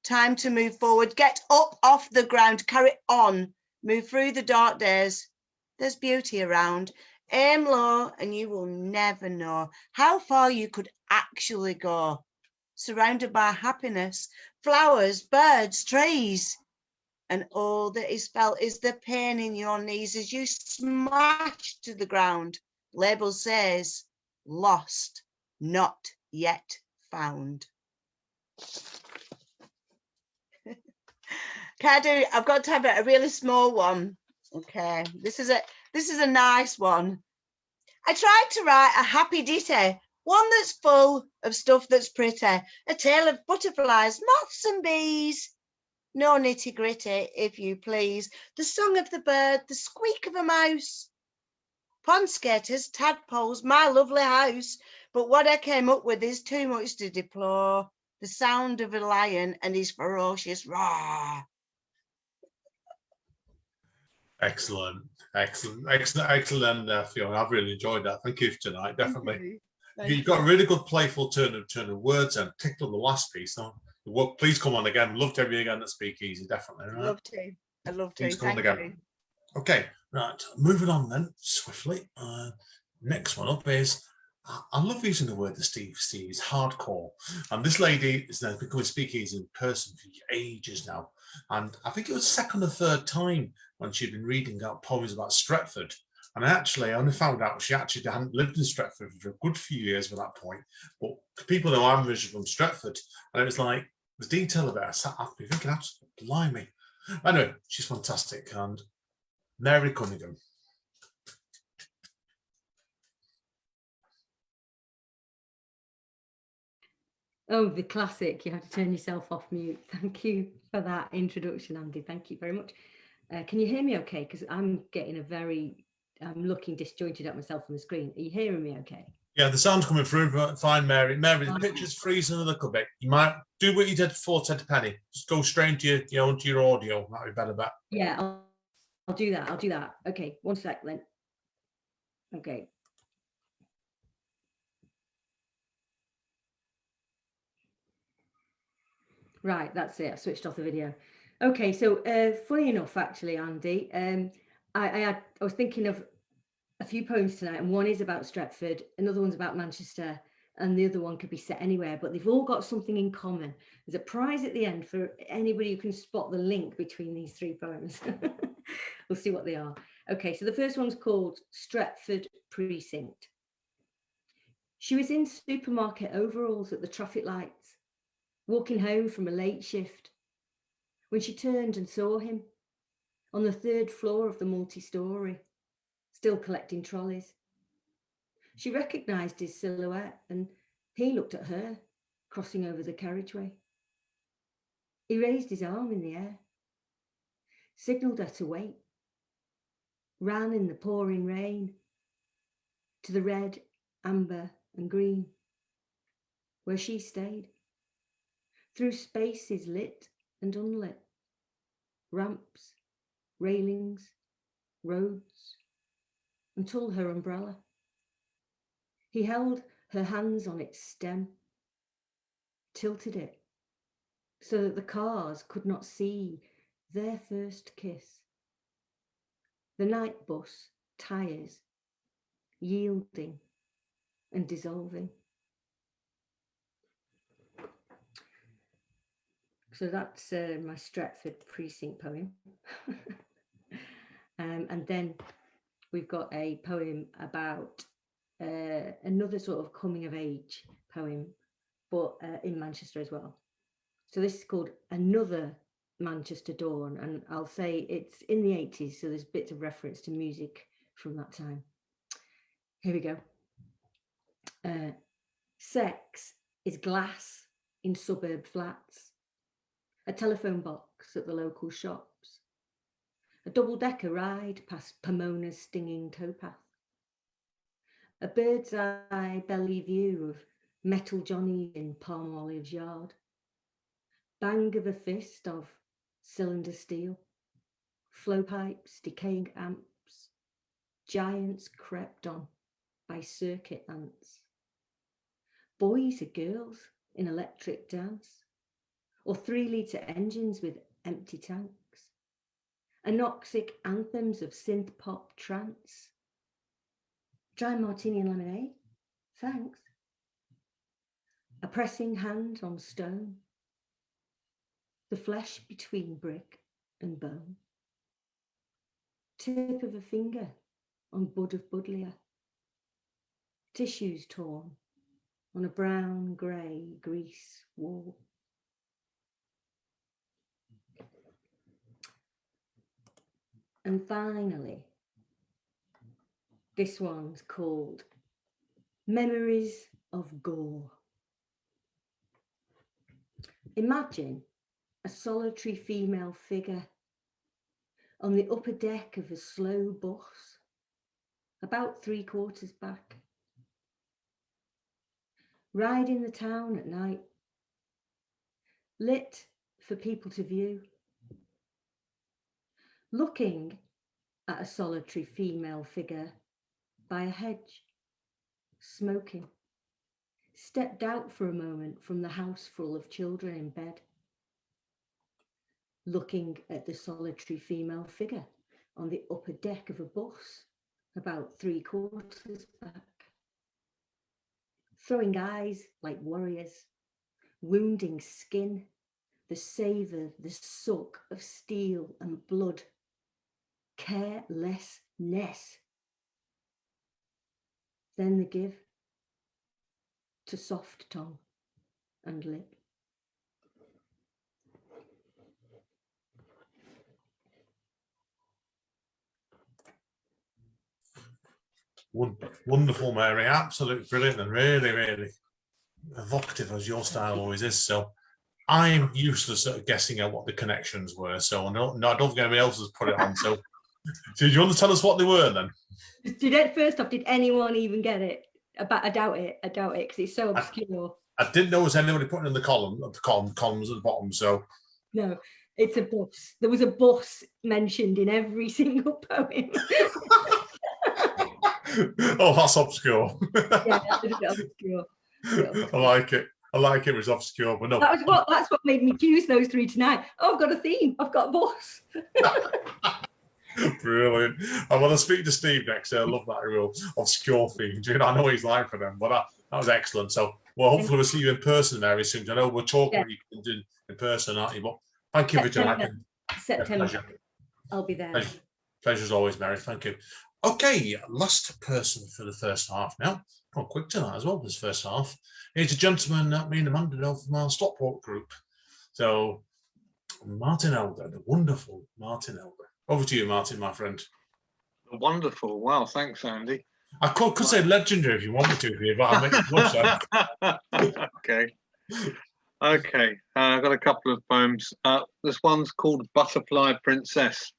Time to move forward. Get up off the ground. Carry on. Move through the dark days. There's beauty around. Aim low and you will never know how far you could actually go. Surrounded by happiness, flowers, birds, trees. And all that is felt is the pain in your knees as you smash to the ground. Label says, lost, not yet found. I've got time for a really small one. Okay, this is a nice one. I tried to write a happy ditty, one that's full of stuff that's pretty, a tale of butterflies, moths and bees. No nitty gritty, if you please. The song of the bird, the squeak of a mouse. Pond skaters, tadpoles, my lovely house. But what I came up with is too much to deplore. The sound of a lion and his ferocious roar. Excellent, Fiona. I've really enjoyed that. Thank you for tonight. Definitely. You've got a really good playful turn of words and ticked on the last piece. So, please come on again. Love to have you again at Speakeasy. Definitely. Right? I'd love to. Please come on Thank again. you. Okay, right. Moving on then swiftly. Next one up is. I love using the word that Steve is hardcore. And this lady has been coming Speakeasy in person for ages now. And I think it was second or third time when she'd been reading out poems about Stretford. And I only found out she actually hadn't lived in Stretford for a good few years by that point. But people know I'm originally from Stretford. And it was like, the detail of it, I sat up me thinking, blimey. Anyway, she's fantastic. And Mary Cunningham. Oh, the classic. You have to turn yourself off mute. Thank you for that introduction, Andy. Thank you very much. Can you hear me okay? Because I'm looking disjointed at myself on the screen. Are you hearing me okay? Yeah, the sound's coming through fine, Mary. Mary, the picture's freezing a little bit. You might do what you did before, Ted Penny. Just go straight into your audio. That'd be better. Yeah, I'll do that. I'll do that. Okay, one sec then. Okay. Right, that's it. I switched off the video. Okay, so funny enough, actually, Andy, I was thinking of a few poems tonight, and one is about Stretford, another one's about Manchester, and the other one could be set anywhere, but they've all got something in common. There's a prize at the end for anybody who can spot the link between these three poems. We'll see what they are. Okay, so the first one's called Stretford Precinct. She was in supermarket overalls at the traffic lights, walking home from a late shift, when she turned and saw him on the third floor of the multi-story, still collecting trolleys. She recognised his silhouette, and he looked at her, crossing over the carriageway. He raised his arm in the air, signalled her to wait, ran in the pouring rain to the red, amber and green, where she stayed, through spaces lit and unlit, ramps, railings, roads, until her umbrella. He held her hands on its stem, tilted it so that the cars could not see their first kiss. The night bus tires yielding and dissolving. So that's my Stretford precinct poem. And then we've got a poem about another sort of coming of age poem, but in Manchester as well. So this is called Another Manchester Dawn, and I'll say it's in the 80s, so there's bits of reference to music from that time. Here we go. Sex is glass in suburb flats, a telephone box at the local shops, a double-decker ride past Pomona's stinging towpath, a bird's eye belly view of Metal Johnny in Palmolive's yard, bang of a fist of cylinder steel, flow pipes, decaying amps, giants crept on by circuit ants, boys or girls in electric dance, or 3-litre engines with empty tanks, anoxic anthems of synth pop trance. Dry martini and lemonade, thanks. A pressing hand on stone, the flesh between brick and bone, tip of a finger on bud of buddleia, tissues torn on a brown grey grease wall. And finally, this one's called Memories of Gore. Imagine a solitary female figure on the upper deck of a slow bus, about 3/4 back, riding the town at night, lit for people to view, looking at a solitary female figure by a hedge, smoking, stepped out for a moment from the house full of children in bed, looking at the solitary female figure on the upper deck of a bus about 3/4 back, throwing eyes like warriors, wounding skin, the savour, the suck of steel and blood, carelessness. Then the give to soft tongue and lip. Wonderful, Mary. Absolutely brilliant and really, really evocative, as your style always is. So I'm useless at guessing at what the connections were. So no, I don't think anybody else has put it on. So do you want to tell us what they were then? First off, did anyone even get it? I doubt it because it's so obscure. I didn't know was anybody putting in the columns at the bottom. So no, it's a bus. There was a bus mentioned in every single poem. Oh, that's obscure. Yeah, that was a bit obscure. I like it. It was obscure, but no. That's what made me choose those 3 tonight. Oh, I've got a theme. I've got a bus. Brilliant. I want to speak to Steve next. I love that real obscure theme. I know what he's like for them, but that was excellent. So, well, hopefully we'll see you in person very soon. I know we'll talk what you can do in person, aren't you? But thank you for tonight. September. I'll be there. Pleasure as always, Mary. Thank you. Okay, last person for the first half now. Quite quick tonight as well, this first half. He's a gentleman that me and Amanda know from our Stockport group. So, Martin Elder, the wonderful Martin Elder. Over to you, Martin, my friend. Wonderful. Wow, thanks, Andy. I could say legendary if you want me to, but I'll make it so. Okay. I've got a couple of poems. This one's called Butterfly Princess.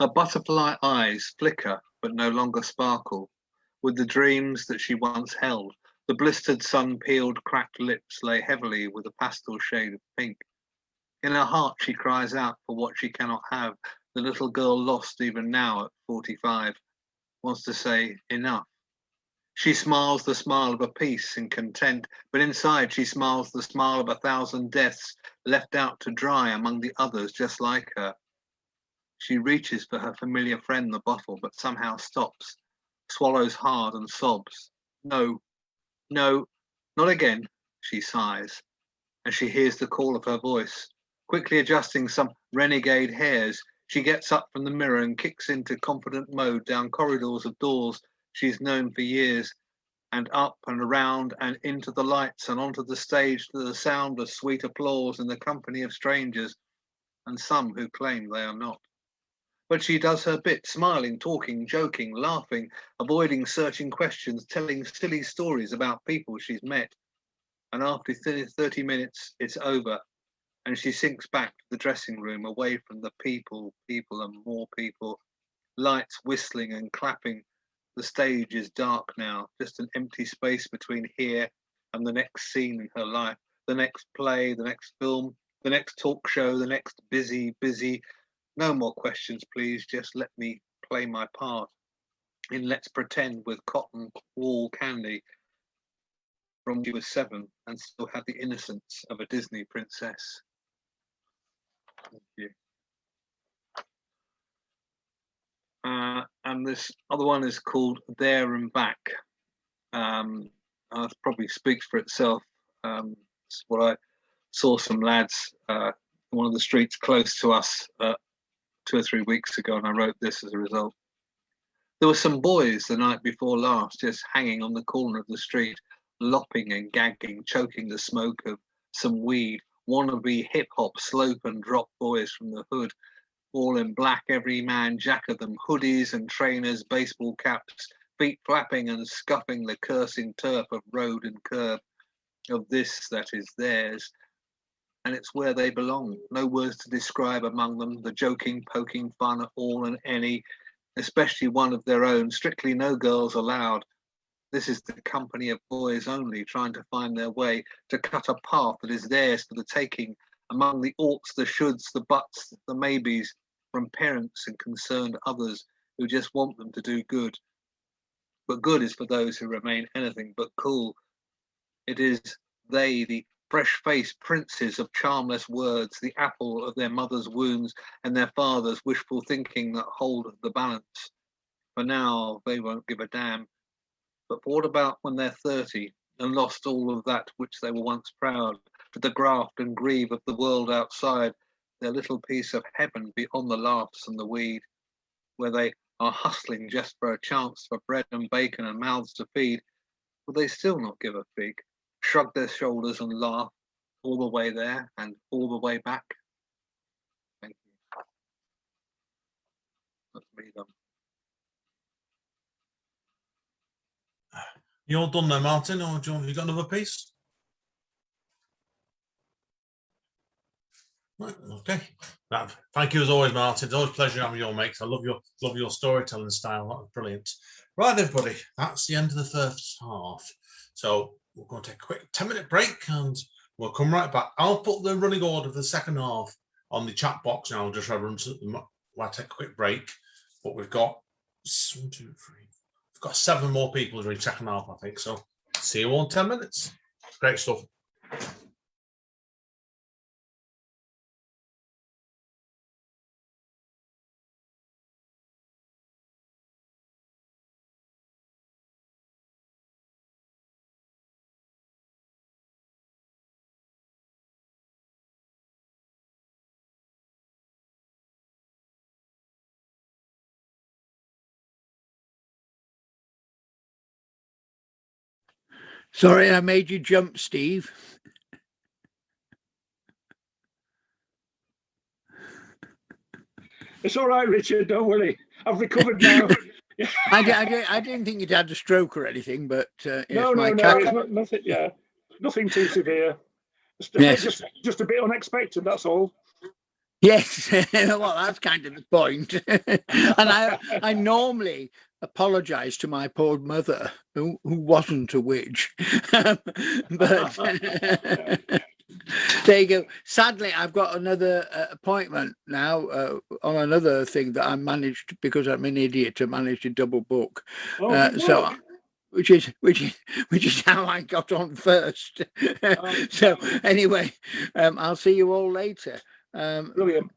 Her butterfly eyes flicker but no longer sparkle with the dreams that she once held. The blistered, sun-peeled, cracked lips lay heavily with a pastel shade of pink. In her heart, she cries out for what she cannot have. The little girl lost even now at 45 wants to say enough. She smiles the smile of a peace and content, but inside she smiles the smile of 1,000 deaths left out to dry among the others just like her. She reaches for her familiar friend, the bottle, but somehow stops, swallows hard and sobs. No, no, not again, she sighs, as she hears the call of her voice. Quickly adjusting some renegade hairs, she gets up from the mirror and kicks into confident mode down corridors of doors she's known for years, and up and around and into the lights and onto the stage to the sound of sweet applause in the company of strangers, and some who claim they are not. But she does her bit, smiling, talking, joking, laughing, avoiding searching questions, telling silly stories about people she's met. And after 30 minutes, it's over, and she sinks back to the dressing room, away from the people and more people, lights whistling and clapping. The stage is dark now, just an empty space between here and the next scene in her life, the next play, the next film, the next talk show, the next busy. No more questions, please. Just let me play my part in Let's Pretend with cotton wool candy from when she was 7 and still had the innocence of a Disney princess. Thank you. And this other one is called There and Back. It probably speaks for itself. It's what I saw some lads in one of the streets close to us 2 or 3 weeks ago, and I wrote this as a result. There were some boys the night before last just hanging on the corner of the street, lopping and gagging, choking the smoke of some weed, wannabe hip-hop slope and drop boys from the hood, all in black, every man jack of them, hoodies and trainers, baseball caps, feet flapping and scuffing the cursing turf of road and curb, of this that is theirs. And it's where they belong. No words to describe among them, the joking, poking fun at all and any, especially one of their own, strictly no girls allowed. This is the company of boys only, trying to find their way, to cut a path that is theirs for the taking, among the oughts, the shoulds, the buts, the maybes, from parents and concerned others who just want them to do good. But good is for those who remain anything but cool. It is they, the fresh-faced princes of charmless words, the apple of their mother's wounds and their father's wishful thinking, that hold the balance. For now, they won't give a damn. But what about when they're 30 and lost all of that which they were once proud, to the graft and grieve of the world outside, their little piece of heaven beyond the laughs and the weed, where they are hustling just for a chance for bread and bacon and mouths to feed? Will they still not give a fig, shrug their shoulders and laugh all the way there and all the way back? Thank you. That's me done. You all done there, Martin, or have you got another piece? Right, okay. Thank you as always, Martin. It's always a pleasure having your mates. I love your storytelling style. That was brilliant. Right, everybody, that's the end of the first half. So we're going to take a quick 10-minute break and we'll come right back. I'll put the running order of the second half on the chat box now. Just we'll take a quick break. But we've got 1, 2, 3. We've got 7 more people during the second half, I think. So see you all in 10 minutes. Great stuff. Sorry, I made you jump, Steve. It's all right, Richard. Don't worry. I've recovered now. I didn't think you'd had a stroke or anything, but No, it's not, nothing. Yeah, nothing too severe. Just a bit unexpected. That's all. Yes, well, that's kind of the point. And I normally apologise to my poor mother, who wasn't a witch. But there you go. Sadly, I've got another appointment now on another thing that I managed, because I'm an idiot, to manage to double book. Oh, So which is how I got on first. So anyway, I'll see you all later. Brilliant.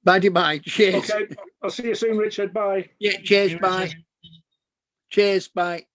Bye. Cheers. Okay, I'll see you soon, Richard. Bye. Yeah. Cheers. Bye. Cheers. Bye.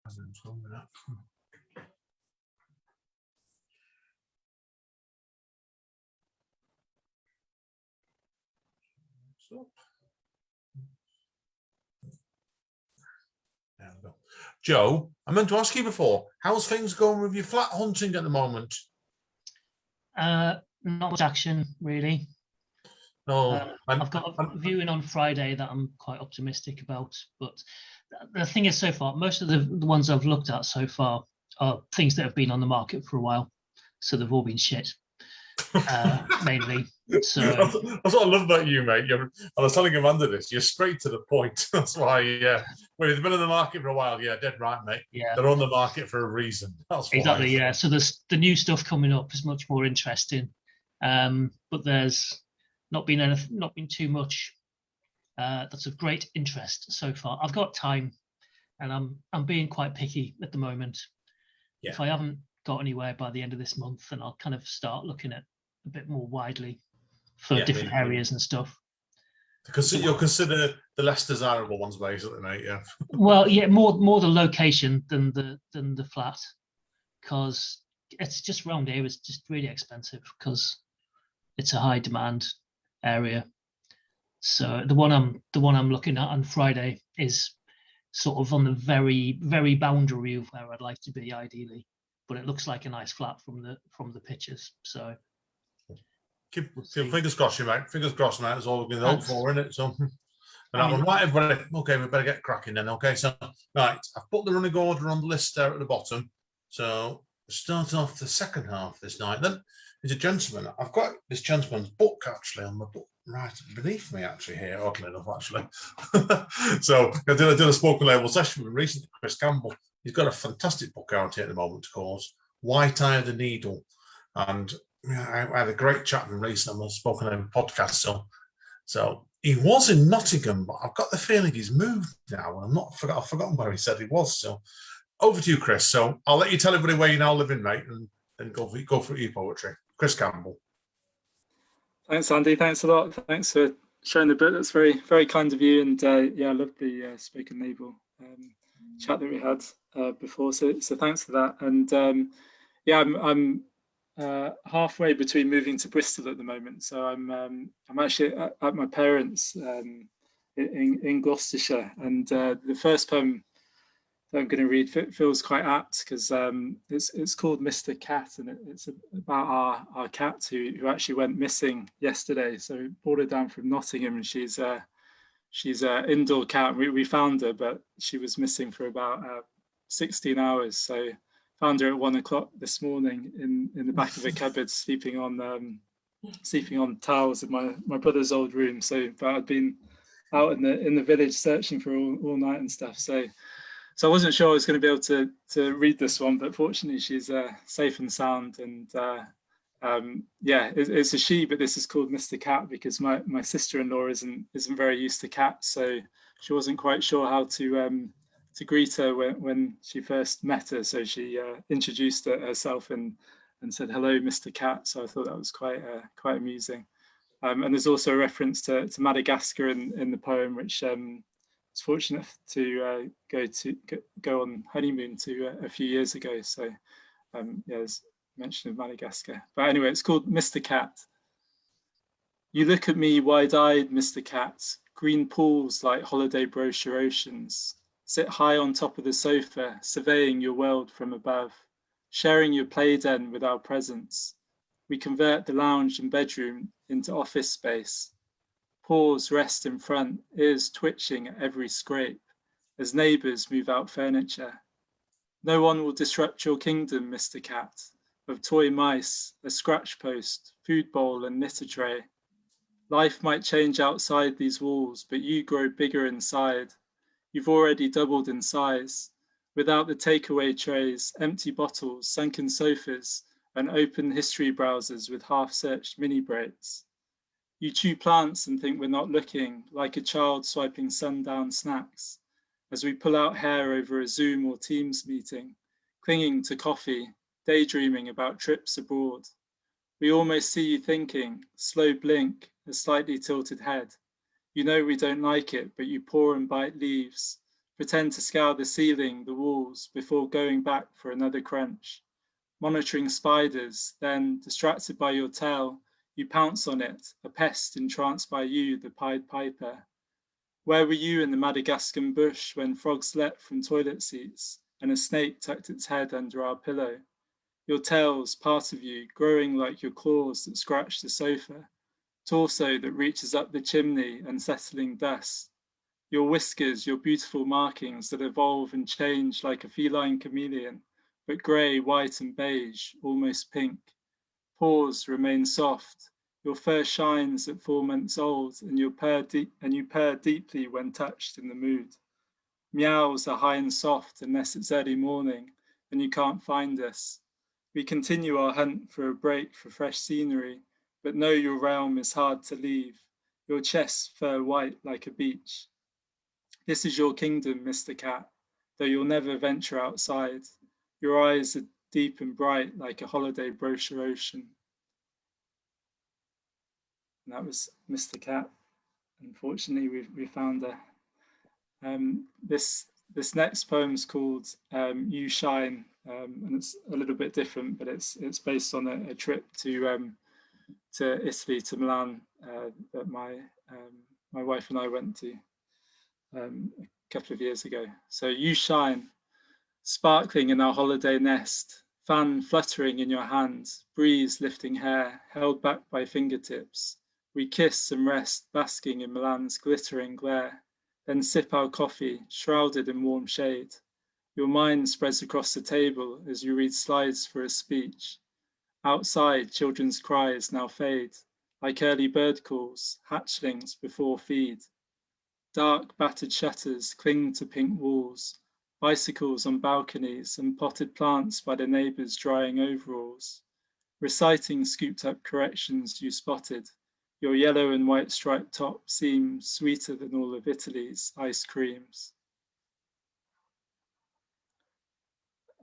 There we go. Joe, I meant to ask you before, how's things going with your flat hunting at the moment? Not much action, really. No, I've got a viewing on Friday that I'm quite optimistic about. But the thing is, so far, most of the ones I've looked at so far are things that have been on the market for a while. So they've all been shit, mainly. So that's what I love about you, mate. I was telling Amanda this. You're straight to the point. That's why, well, they've been in the market for a while. Yeah, dead right, mate. Yeah, they're on the market for a reason. That's exactly. why. Yeah. So the new stuff coming up is much more interesting, but there's not been too much that's of great interest so far. I've got time, and I'm being quite picky at the moment. Yeah. If I haven't got anywhere by the end of this month, then I'll kind of start looking at a bit more widely for different areas and stuff. Because you'll consider the less desirable ones, basically, mate. Yeah. Well, yeah, more the location than the flat, because it's just around here. It's just really expensive because it's a high demand area. So the one I'm looking at on Friday is sort of on the very, very boundary of where I'd like to be ideally, but it looks like a nice flat from the pictures. So keep fingers crossed, mate. Fingers crossed, mate. That's all we're going to hope for, isn't it? So, right, everybody. Okay, we better get cracking then. Okay, so right, I've put the running order on the list there at the bottom. So start off the second half this night. Then there's a gentleman. I've got this gentleman's book actually on my book right beneath me actually here, oddly enough, actually. So I did a spoken label session with recently, Chris Campbell. He's got a fantastic book out here at the moment called White Eye of the Needle. And I had a great chat with him recently on the spoken label podcast. So he was in Nottingham, but I've got the feeling he's moved now. And I've forgotten where he said he was. So over to you, Chris. So I'll let you tell everybody where you now live in, mate, and then go for your poetry. Chris Campbell. Thanks, Andy. Thanks a lot. Thanks for showing the book. That's very, very kind of you. And yeah, I love the spoken label chat that we had before. So thanks for that. And yeah, I'm halfway between moving to Bristol at the moment. So I'm actually at my parents' in Gloucestershire. And the first poem that I'm going to read feels quite apt because it's called Mr. Cat, and it's about our cat who actually went missing yesterday. So we brought her down from Nottingham, and she's an indoor cat. We found her, but she was missing for about 16 hours. So found her at 1 o'clock this morning in the back of a cupboard, sleeping on towels in my brother's old room. So, but I'd been out in the village searching for all night and stuff. So I wasn't sure I was going to be able to read this one, but fortunately she's safe and sound. And yeah, it's a she, but this is called Mr. Cat because my sister-in-law isn't very used to cats, so she wasn't quite sure how to greet her when she first met her. So she introduced herself and said, "Hello, Mr. Cat." So I thought that was quite amusing. And there's also a reference to Madagascar in the poem, which I was fortunate to go on honeymoon to a few years ago. So yeah, there's mention of Madagascar. But anyway, it's called Mr. Cat. You look at me wide-eyed, Mr. Cat, green pools like holiday brochure oceans. Sit high on top of the sofa, surveying your world from above, sharing your play den with our presence. We convert the lounge and bedroom into office space. Paws rest in front, ears twitching at every scrape, as neighbours move out furniture. No one will disrupt your kingdom, Mr. Cat, of toy mice, a scratch post, food bowl and knitter tray. Life might change outside these walls, but you grow bigger inside. You've already doubled in size. Without the takeaway trays, empty bottles, sunken sofas, and open history browsers with half-searched mini breaks. You chew plants and think we're not looking, like a child swiping sundown snacks, as we pull out hair over a Zoom or Teams meeting, clinging to coffee, daydreaming about trips abroad. We almost see you thinking, slow blink, a slightly tilted head. You know we don't like it, but you pour and bite leaves, Pretend to scour the ceiling, the walls, before going back for another crunch. Monitoring spiders, then, distracted by your tail, you pounce on it, a pest entranced by you, the Pied Piper. Where were you in the Madagascan bush when frogs leapt from toilet seats and a snake tucked its head under our pillow? Your tail's part of you, growing like your claws that scratch the sofa, torso that reaches up the chimney, unsettling dust. Your whiskers, your beautiful markings that evolve and change like a feline chameleon, but grey, white and beige, almost pink. Paws remain soft. Your fur shines at 4 months old, and you purr deeply when touched in the mood. Meows are high and soft unless it's early morning and you can't find us. We continue our hunt for a break for fresh scenery, but know your realm is hard to leave, your chest fur white like a beach. This is your kingdom, Mr. Cat, though you'll never venture outside. Your eyes are deep and bright like a holiday brochure ocean. And that was Mr. Cat. Unfortunately, we found her. This next poem is called You Shine, and it's a little bit different, but it's based on a trip to Italy, to Milan, that my wife and I went to a couple of years ago. So you shine, sparkling in our holiday nest, fan fluttering in your hands, breeze lifting hair, held back by fingertips. We kiss and rest, basking in Milan's glittering glare, then sip our coffee, shrouded in warm shade. Your mind spreads across the table as you read slides for a speech. Outside, children's cries now fade, like early bird calls, hatchlings before feed. Dark, battered shutters cling to pink walls, bicycles on balconies and potted plants by the neighbours' drying overalls. Reciting scooped up corrections you spotted, your yellow and white striped top seems sweeter than all of Italy's ice creams.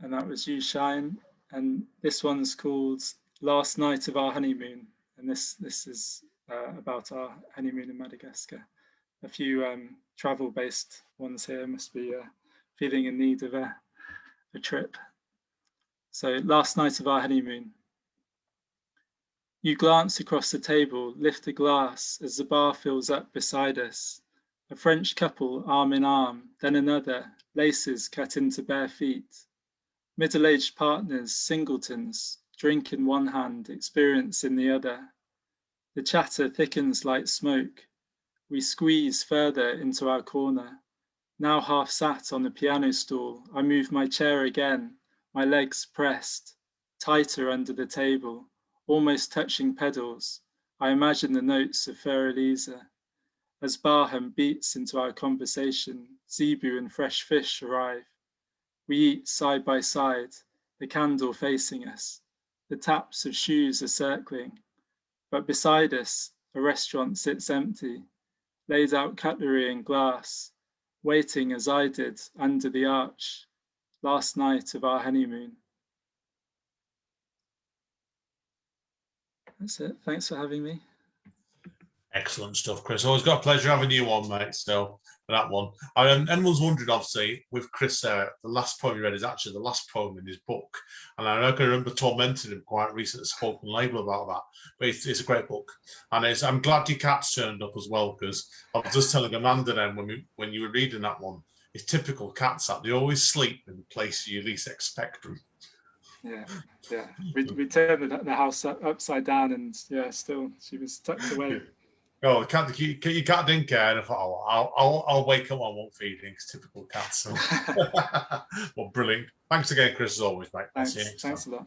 And that was You Shine. And this one's called Last Night of Our Honeymoon. And this is about our honeymoon in Madagascar. A few travel-based ones here must be feeling in need of a trip. So Last Night of Our Honeymoon. You glance across the table, lift a glass as the bar fills up beside us. A French couple arm in arm, then another, laces cut into bare feet. Middle-aged partners, singletons, drink in one hand, experience in the other. The chatter thickens like smoke. We squeeze further into our corner. Now half sat on the piano stool, I move my chair again, my legs pressed, tighter under the table, almost touching pedals. I imagine the notes of Für Elise. As Barham beats into our conversation, zebu and fresh fish arrive. We eat side by side, the candle facing us. The taps of shoes are circling. But beside us, a restaurant sits empty, laid out cutlery and glass, waiting as I did under the arch, last night of our honeymoon. That's it. Thanks for having me. Excellent stuff, Chris. Always got a pleasure having you on, mate, still, for that one. Anyone's wondering, obviously, with Chris there, the last poem you read is actually the last poem in his book. And I can remember tormenting him quite recently, spoken label about that. But it's a great book. And I'm glad your cat's turned up as well, because I was just telling Amanda then, when you were reading that one, it's typical cats that they always sleep in the place you least expect them. Yeah. We turned the house upside down, and still she was tucked away. Oh, your cat didn't care, and I thought, I'll wake up, I won't feed him. It's typical cats. So. Well, brilliant. Thanks again, Chris, as always, mate. Thanks a lot.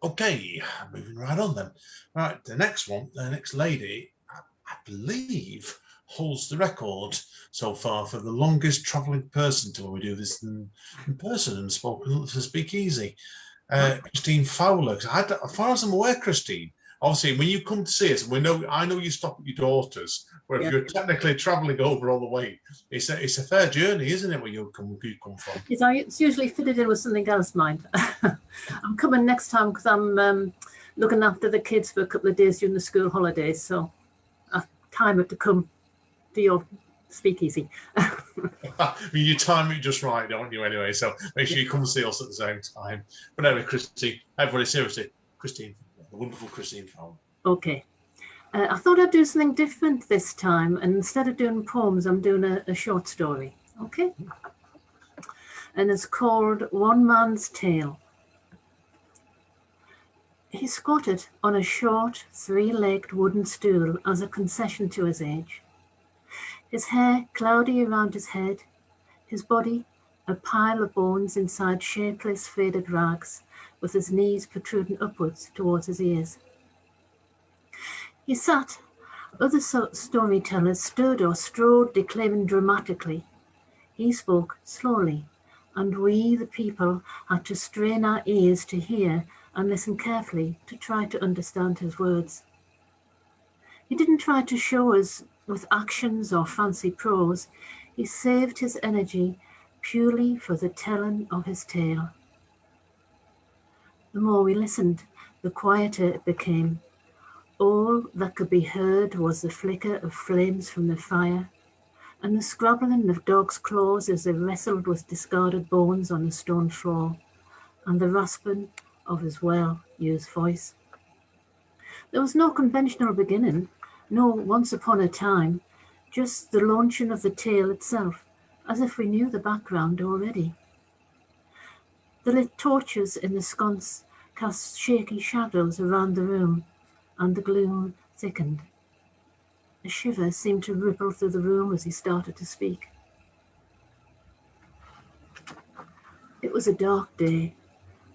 Okay, moving right on then. Right, the next lady, I believe, holds the record so far for the longest travelling person to when we do this in person and spoken to Speakeasy. Christine Fowler. As far as I'm aware, Christine, obviously, when you come to see us, I know you stop at your daughter's, where if you're technically travelling over all the way, it's a fair journey, isn't it, where you come from? It's usually fitted in with something else, mind. I'm coming next time because I'm looking after the kids for a couple of days during the school holidays, so I've time it to come to your speakeasy. I mean, you time it just right, don't you, anyway? So make sure you come and see us at the same time. But anyway, Christine, everybody, seriously, Christine, the wonderful Christine Fowler. Okay. I thought I'd do something different this time, and instead of doing poems, I'm doing a short story. Okay? And it's called One Man's Tale. He squatted on a short, three-legged wooden stool as a concession to his age. His hair cloudy around his head, his body a pile of bones inside shapeless, faded rags, with his knees protruding upwards towards his ears. He sat. Other storytellers stood or strode, declaiming dramatically. He spoke slowly, and we, the people, had to strain our ears to hear and listen carefully to try to understand his words. He didn't try to show us with actions or fancy prose. He saved his energy purely for the telling of his tale. The more we listened, the quieter it became. All that could be heard was the flicker of flames from the fire, and the scrabbling of dogs' claws as they wrestled with discarded bones on the stone floor, and the rasping of his well-used voice. There was no conventional beginning, no once upon a time, just the launching of the tale itself, as if we knew the background already. The lit torches in the sconce cast shaky shadows around the room, and the gloom thickened. A shiver seemed to ripple through the room as he started to speak. It was a dark day,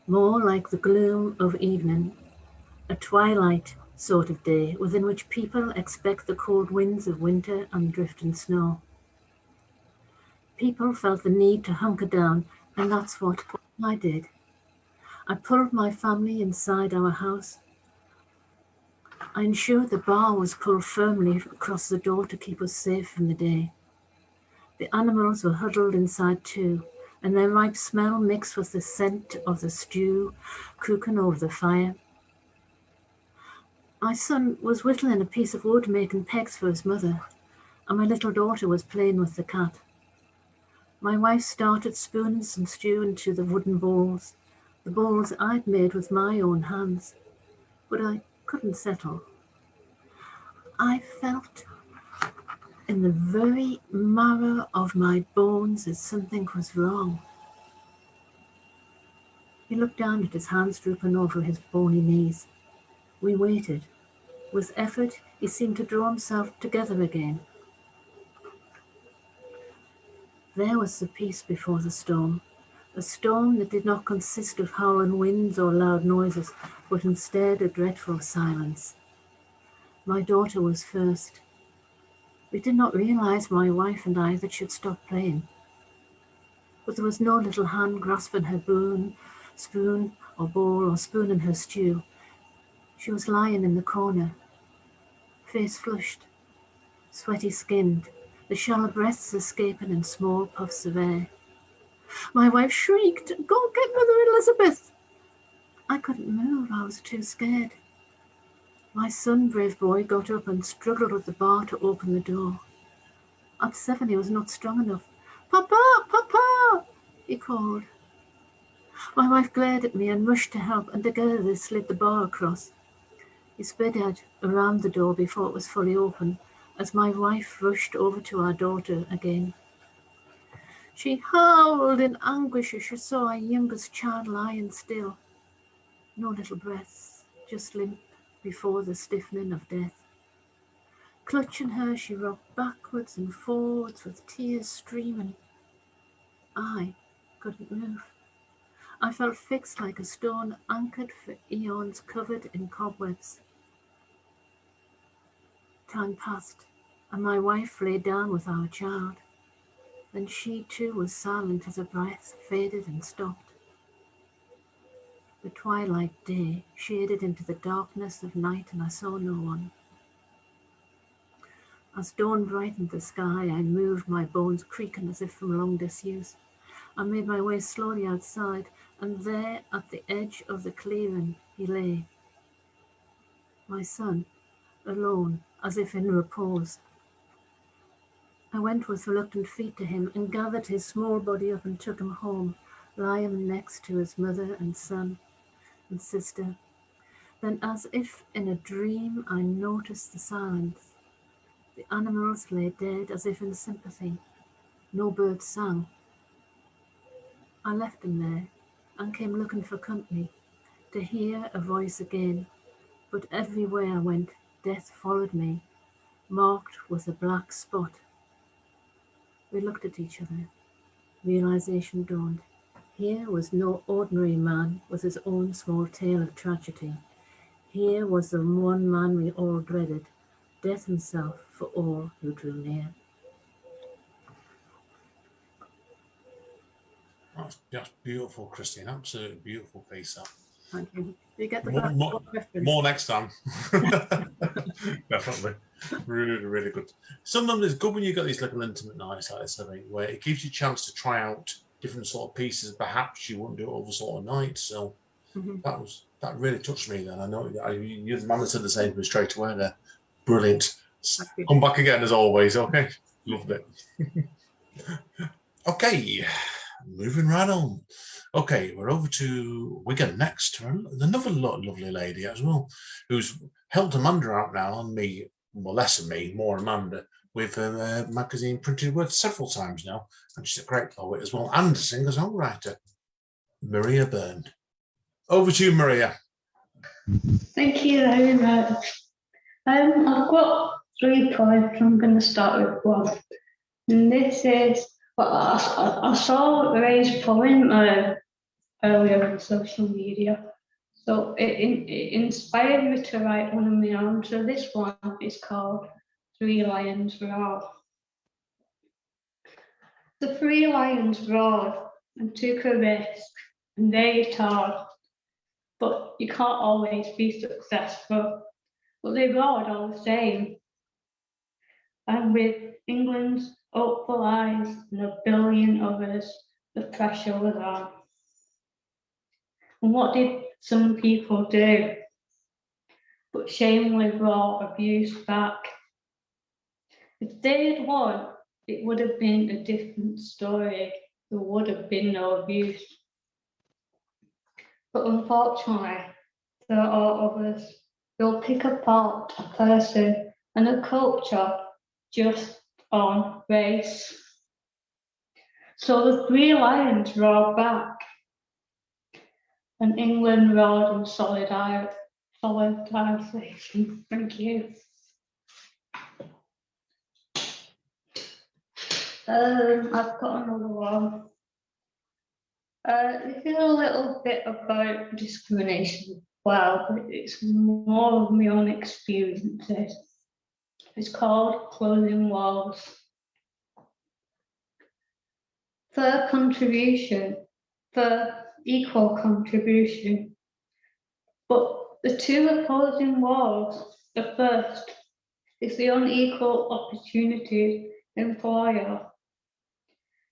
more like the gloom of evening, a twilight sort of day within which people expect the cold winds of winter and drifting snow. People felt the need to hunker down, and that's what I did. I pulled my family inside our house. I ensured the bar was pulled firmly across the door to keep us safe from the day. The animals were huddled inside too, and their ripe smell mixed with the scent of the stew cooking over the fire. My son was whittling a piece of wood, making pegs for his mother, and my little daughter was playing with the cat. My wife started spooning some stew into the wooden bowls, the bowls I'd made with my own hands, but I couldn't settle. I felt in the very marrow of my bones that something was wrong. He looked down at his hands drooping over his bony knees. We waited. With effort, he seemed to draw himself together again. There was the peace before the storm, a storm that did not consist of howling winds or loud noises, but instead a dreadful silence. My daughter was first. We did not realize, my wife and I, that she'd stopped playing. But there was no little hand grasping her spoon or bowl or spoon in her stew. She was lying in the corner, face flushed, sweaty skinned, the shallow breaths escaping in small puffs of air. My wife shrieked, "Go get Mother Elizabeth!" I couldn't move, I was too scared. My son, brave boy, got up and struggled at the bar to open the door. At 7, he was not strong enough. "Papa, Papa!" he called. My wife glared at me and rushed to help, and together they slid the bar across. He sped out around the door before it was fully open, as my wife rushed over to our daughter again. She howled in anguish as she saw our youngest child lying still. No little breaths, just limp before the stiffening of death. Clutching her, she rocked backwards and forwards with tears streaming. I couldn't move. I felt fixed like a stone, anchored for eons, covered in cobwebs. Time passed, and my wife lay down with our child. Then she too was silent as her breath faded and stopped. The twilight day shaded into the darkness of night, and I saw no one. As dawn brightened the sky, I moved, my bones creaking as if from long disuse. I made my way slowly outside, and there at the edge of the clearing he lay. My son, alone, as if in repose. I went with reluctant feet to him and gathered his small body up and took him home, lie him next to his mother and son and sister. Then, as if in a dream, I noticed the silence. The animals lay dead as if in sympathy. No birds sang. I left him there and came looking for company, to hear a voice again. But everywhere I went, death followed me, marked with a black spot. We looked at each other. Realization dawned. Here was no ordinary man with his own small tale of tragedy. Here was the one man we all dreaded, death himself for all who drew near. That's beautiful, Christine. Absolutely beautiful piece. That. Thank you. You get the more next time. Definitely. Really, really good. Sometimes it's good when you got these little intimate nights like this, I think, where it gives you a chance to try out different sort of pieces. Perhaps you wouldn't do it over sort of nights. So that really touched me then. I know you're the man that said the same to me straight away there. Brilliant. Come back again as always, okay? Loved it. Okay. Moving right on. Okay, we're over to Wigan next. Another lovely lady as well, who's helped Amanda out now, and me, well, less than me, more Amanda, with a magazine printed word several times now. And she's a great poet as well, and a singer-songwriter, Maria Byrne. Over to you, Maria. Thank you very much. I've got 3 poems. I'm going to start with one. And this is, well, I saw Ray's poem earlier on social media. So it inspired me to write one of my own. So this one is called 3 Lions Roared. The 3 lions roared and took a risk, and they taught. But you can't always be successful. But they roared all the same. And with England's hopeful eyes and a billion others, the pressure was on. And what did some people do? But shamefully brought abuse back. If they had won, it would have been a different story. There would have been no abuse. But unfortunately, there are others who'll pick apart a person and a culture just on race. So the 3 lions roared back, and England roared in solidarity. Thank you. I've got another one. This is a little bit about discrimination. Well, but it's more of my own experiences. It's called Closing Walls. For equal contribution. But the 2 opposing walls, the first is the unequal opportunities employer,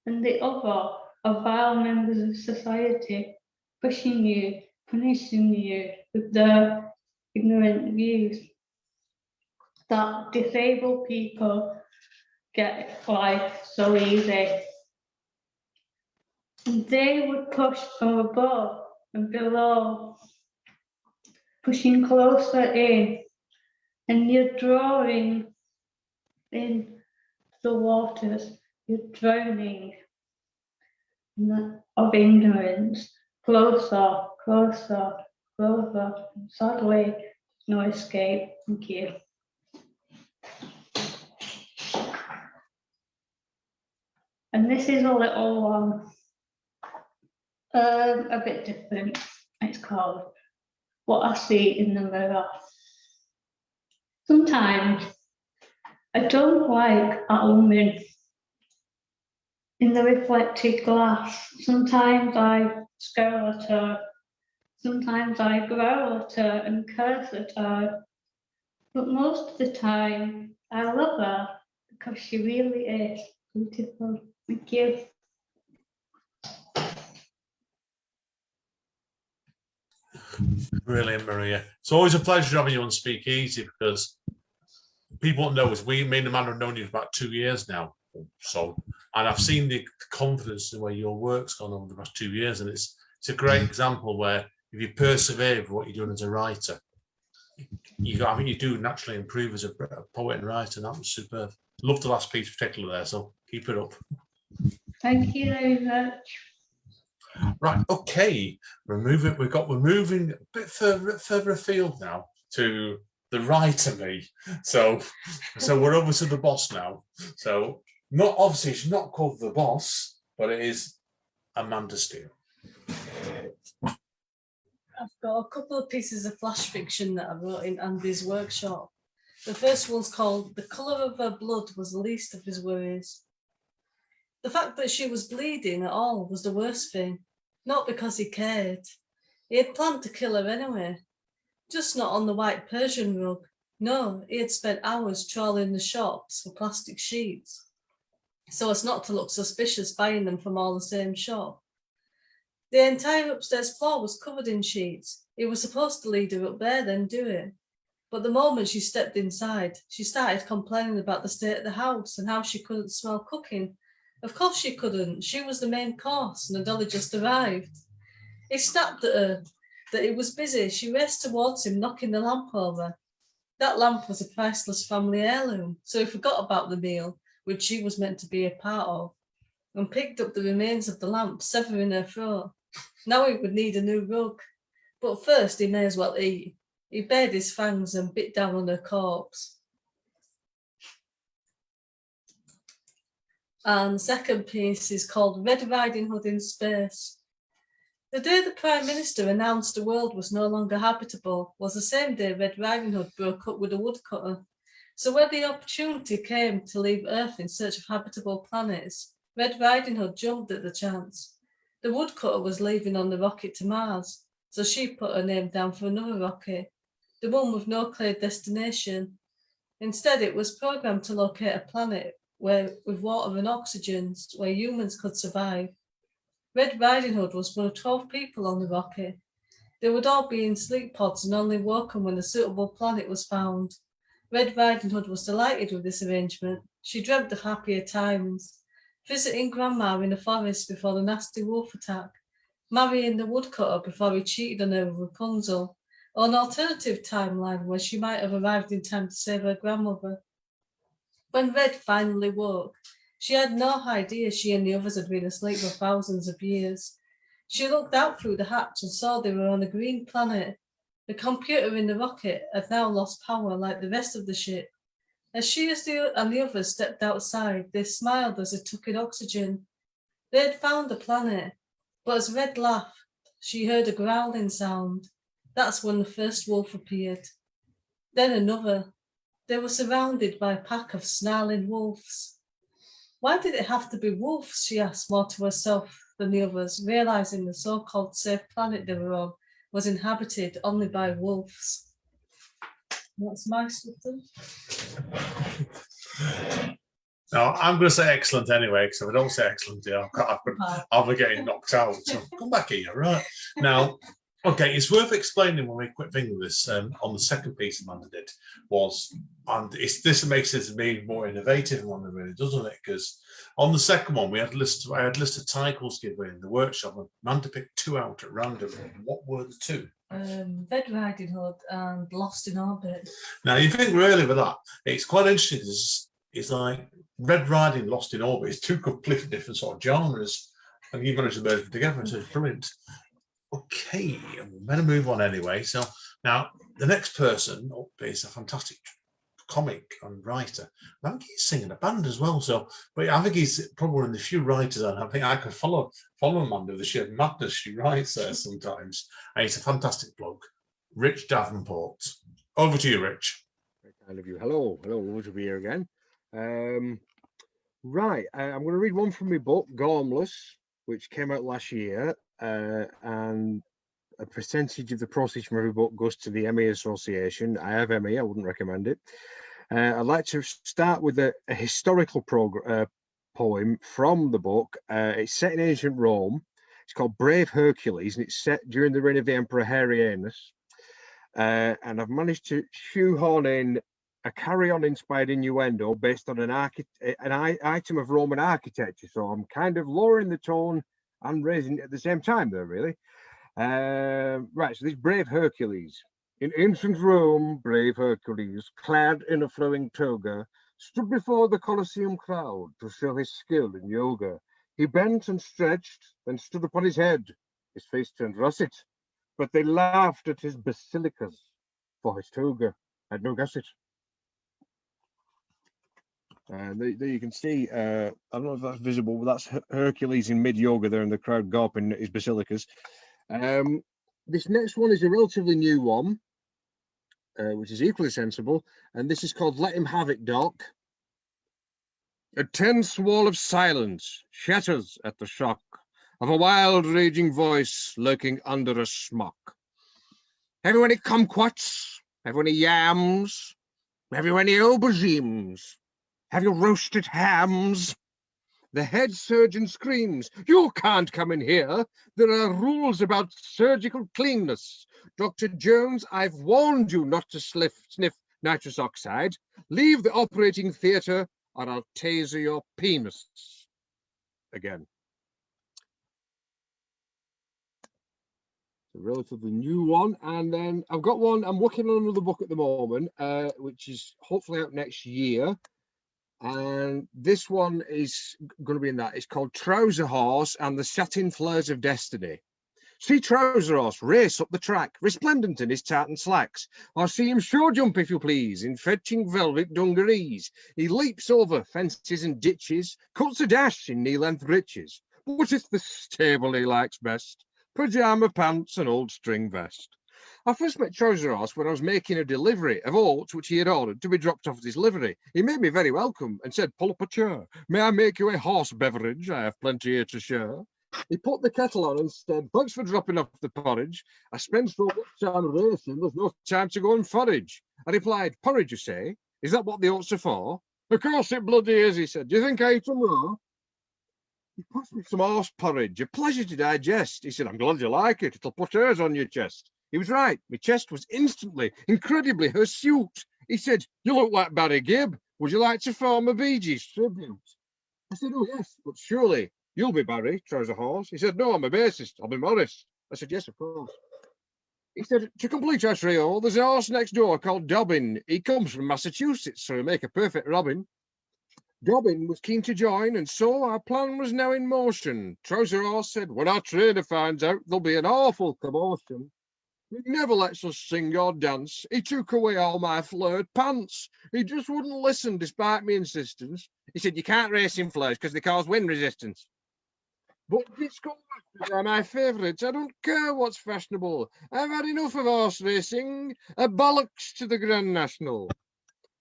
and the other are vile members of society pushing you, punishing you with their ignorant views that disabled people get life so easy. And they would push from above and below, pushing closer in, and you're drawing in the waters, you're drowning of ignorance, closer, closer, closer. And sadly, no escape. Thank you. And this is a little one, a bit different. It's called What I See in the Mirror. Sometimes I don't like a woman in the reflected glass. Sometimes I scowl at her. Sometimes I growl at her and curse at her. But most of the time, I love her because she really is beautiful. Thank you. Brilliant, Maria. It's always a pleasure having you on Speak Easy, because people don't know us. Me and Amanda have known you for about 2 years now. So, and I've seen the confidence in where your work's gone over the past 2 years, and it's a great example where if you persevere with what you're doing as a writer, I think you do naturally improve as a poet and writer, and that was superb. Love the last piece particularly there, so keep it up. Thank you very much. Right, okay, we're moving a bit further afield now to the writer me. So we're over to the boss now. So not obviously she's not called the boss, but it is Amanda Steele. I've got a couple of pieces of flash fiction that I wrote in Andy's workshop. The first one's called "The Colour of Her Blood Was the Least of His Worries." The fact that she was bleeding at all was the worst thing, not because he cared. He had planned to kill her anyway, just not on the white Persian rug. No, he had spent hours trawling the shops for plastic sheets, so as not to look suspicious buying them from all the same shop. The entire upstairs floor was covered in sheets. He was supposed to lead her up there, then do it. But the moment she stepped inside, she started complaining about the state of the house and how she couldn't smell cooking. Of course she couldn't. She was the main course and had only just arrived. He snapped at her that he was busy. She raced towards him, knocking the lamp over. That lamp was a priceless family heirloom, so he forgot about the meal, which she was meant to be a part of, and picked up the remains of the lamp, severing her throat. Now he would need a new rug. But first he may as well eat. He bared his fangs and bit down on her corpse. And the second piece is called Red Riding Hood in Space. The day the Prime Minister announced the world was no longer habitable was the same day Red Riding Hood broke up with a woodcutter. So when the opportunity came to leave Earth in search of habitable planets, Red Riding Hood jumped at the chance. The woodcutter was leaving on the rocket to Mars, so she put her name down for another rocket, the one with no clear destination. Instead, it was programmed to locate a planet with water and oxygen, where humans could survive. Red Riding Hood was one of 12 people on the rocket. They would all be in sleep pods and only woken when a suitable planet was found. Red Riding Hood was delighted with this arrangement. She dreamt of happier times. Visiting Grandma in the forest before the nasty wolf attack, marrying the woodcutter before he cheated on her with Rapunzel, or an alternative timeline where she might have arrived in time to save her grandmother. When Red finally woke, she had no idea she and the others had been asleep for thousands of years. She looked out through the hatch and saw they were on a green planet. The computer in the rocket had now lost power like the rest of the ship. As she and the others stepped outside, they smiled as they took in oxygen. They had found a planet, but as Red laughed, she heard a growling sound. That's when the first wolf appeared. Then another. They were surrounded by a pack of snarling wolves. Why did it have to be wolves, she asked more to herself than the others, realising the so-called safe planet they were on was inhabited only by wolves. That's my stuff. No, I'm going to say excellent anyway, because if I don't say excellent, yeah, I'll be getting knocked out. So come back here, right? Now, okay, it's worth explaining one quick thing with this. On the second piece Amanda did was, and this makes it to me more innovative than one that really doesn't it? Because on the second one, I had a list of titles given in the workshop, and Amanda picked two out at random. What were the two? Red Riding Hood and Lost in Orbit. Now, you think really with that, it's quite interesting. It's like Red Riding, Lost in Orbit. It's two completely different sort of genres, and you managed to merge them together, so it's brilliant. Okay, I'm going to move on anyway. So now the next person up is a fantastic comic and writer. I think he's singing a band as well. So, but I think he's probably one of the few writers, and I think I can follow Amanda the sheer madness she writes there sometimes. And he's a fantastic bloke, Rich Davenport. Over to you, Rich. Very kind of you. Hello, lovely to be here again. Right, I'm going to read one from my book, Gormless, which came out last year, and a percentage of the proceeds from every book goes to the ME Association. I have ME, I wouldn't recommend it. I'd like to start with a historical poem from the book. It's set in ancient Rome. It's called Brave Hercules, and it's set during the reign of the Emperor Harries. And I've managed to shoehorn in a carry-on inspired innuendo based on an item of Roman architecture. So I'm kind of lowering the tone and raising it at the same time there, really. Right, so this brave Hercules. In ancient Rome, brave Hercules, clad in a flowing toga, stood before the Colosseum crowd to show his skill in yoga. He bent and stretched, then stood upon his head. His face turned russet, but they laughed at his basilicas, for his toga had no gusset. There you can see, I don't know if that's visible, but that's Hercules in mid-yoga there in the crowd gawping at his basilicas. This next one is a relatively new one, which is equally sensible, and this is called Let Him Have It, Doc. A tense wall of silence shatters at the shock of a wild, raging voice lurking under a smock. Have you any kumquats? Have you any yams? Have you any aubergines? Have you roasted hams? The head surgeon screams, you can't come in here. There are rules about surgical cleanness. Dr. Jones, I've warned you not to sniff nitrous oxide. Leave the operating theatre or I'll taser your penis. Again. A relatively new one. And then I've got one, I'm working on another book at the moment, which is hopefully out next year. And this one is going to be in that. It's called Trouser Horse and the Satin Flares of Destiny. See Trouser Horse race up the track, resplendent in his tartan slacks, or see him show jump, if you please, in fetching velvet dungarees. He leaps over fences and ditches, cuts a dash in knee-length breeches. But it's the stable he likes best, pyjama pants and old string vest. I first met Trouser Horse when I was making a delivery of oats which he had ordered to be dropped off at his livery. He made me very welcome and said, pull up a chair. May I make you a horse beverage? I have plenty here to share. He put the kettle on and said, thanks for dropping off the porridge. I spend so much time racing, there's no time to go and forage. I replied, porridge, you say? Is that what the oats are for? Of course it bloody is, he said. Do you think I eat them raw? He passed me some horse porridge, a pleasure to digest. He said, I'm glad you like it. It'll put hairs on your chest. He was right. My chest was instantly, incredibly hirsute. He said, you look like Barry Gibb. Would you like to form a Bee Gees tribute? I said, oh, yes, but surely you'll be Barry, Trouser Horse. He said, no, I'm a bassist. I'll be Morris. I said, yes, of course. He said, to complete our trio, there's a horse next door called Dobbin. He comes from Massachusetts, so he'll make a perfect Robin. Dobbin was keen to join, and so our plan was now in motion. Trouser Horse said, when our trainer finds out, there'll be an awful commotion. He never lets us sing or dance. He took away all my flared pants. He just wouldn't listen despite my insistence. He said, you can't race in flares because they cause wind resistance. But disco masters are my favourites. I don't care what's fashionable. I've had enough of horse racing. A bollocks to the Grand National.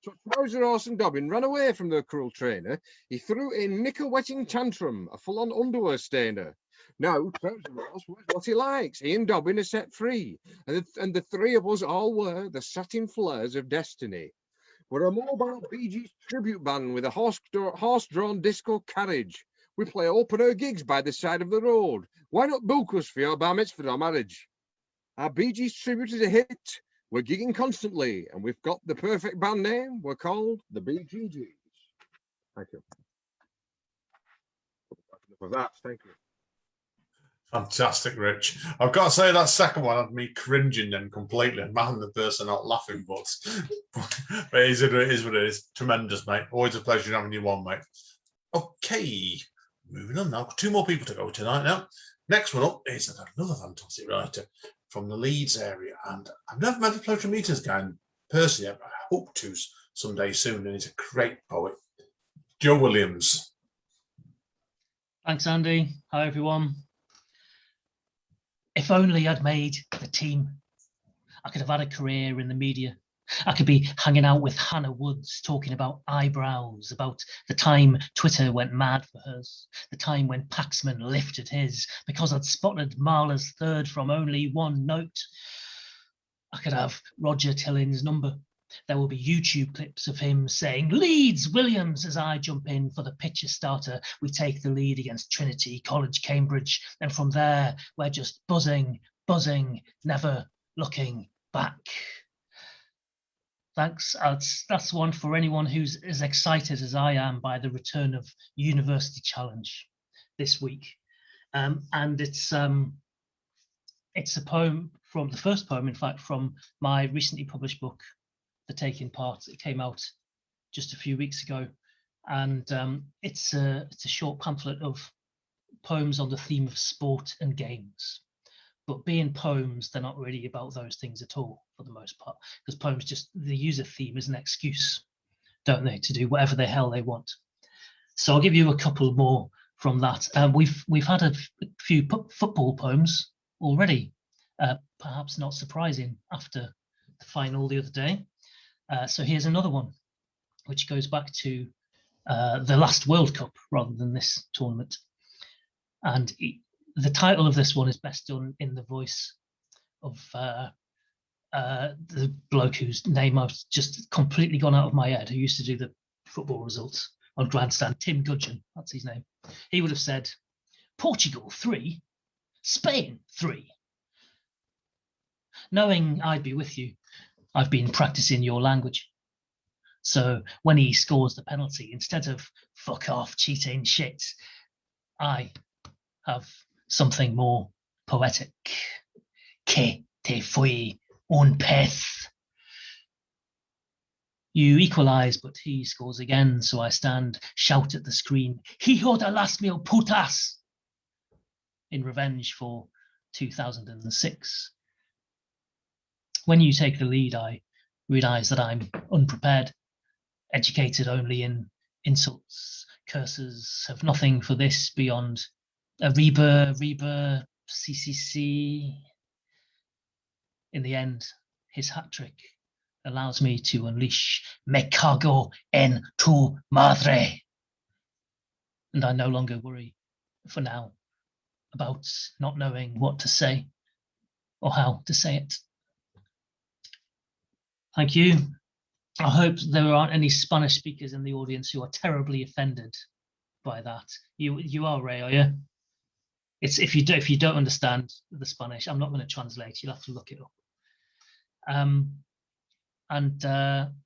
So Trouser Horse and Dobbin ran away from their cruel trainer. He threw a knicker-wetting tantrum, a full-on underwear stainer. Now, Trouser Horse was what he likes. He and Dobbin are set free. And the three of us all were the satin flares of destiny. We're a mobile Bee Gees tribute band with a horse-drawn disco carriage. We play open-air gigs by the side of the road. Why not book us for your bar mitzvah or marriage? Our Bee Gees tribute is a hit. We're gigging constantly, and we've got the perfect band name. We're called the Bee Gees. Thank you. For that, thank you. Fantastic, Rich. I've got to say that second one had me cringing then completely. Man, the person not laughing, but it is what it is. Tremendous, mate. Always a pleasure having you on, mate. Okay, moving on now. 2 more people to go tonight now. Next one up is another fantastic writer from the Leeds area, and I've never met a pleasure meeting this guy personally. I hope to someday soon, and he's a great poet. Joe Williams. Thanks, Andy. Hi, everyone. If only I'd made the team, I could have had a career in the media. I could be hanging out with Hannah Woods, talking about eyebrows, about the time Twitter went mad for hers, the time when Paxman lifted his because I'd spotted Marla's third from only one note. I could have Roger Tilling's number. There will be YouTube clips of him saying, Leeds Williams, as I jump in for the pitcher starter. We take the lead against Trinity College, Cambridge. And from there, we're just buzzing, never looking back. Thanks. That's one for anyone who's as excited as I am by the return of University Challenge this week. And it's a poem from the first poem, in fact, from my recently published book, The Taking Part. It came out just a few weeks ago, and it's a short pamphlet of poems on the theme of sport and games. But being poems, they're not really about those things at all, for the most part, because poems they use a theme as an excuse, don't they, to do whatever the hell they want. So I'll give you a couple more from that. We've had a few football poems already, perhaps not surprising after the final the other day. So here's another one, which goes back to the last World Cup rather than this tournament. And the title of this one is best done in the voice of the bloke whose name I've just completely gone out of my head, who used to do the football results on Grandstand, Tim Gudgeon, that's his name. He would have said, Portugal 3, Spain 3. Knowing I'd be with you, I've been practicing your language. So when he scores the penalty, instead of fuck off, cheating shit, I have something more poetic. Que te fui un pez. You equalise, but he scores again, so I stand, shout at the screen, Hijo de las mil putas! In revenge for 2006. When you take the lead, I realise that I'm unprepared, educated only in insults, curses, have nothing for this beyond Reba, CCC. In the end, his hat trick allows me to unleash Me cago en tu madre. And I no longer worry, for now, about not knowing what to say or how to say it. Thank you. I hope there aren't any Spanish speakers in the audience who are terribly offended by that. You are, Ray, are you? It's if you don't understand the Spanish, I'm not going to translate. You'll have to look it up.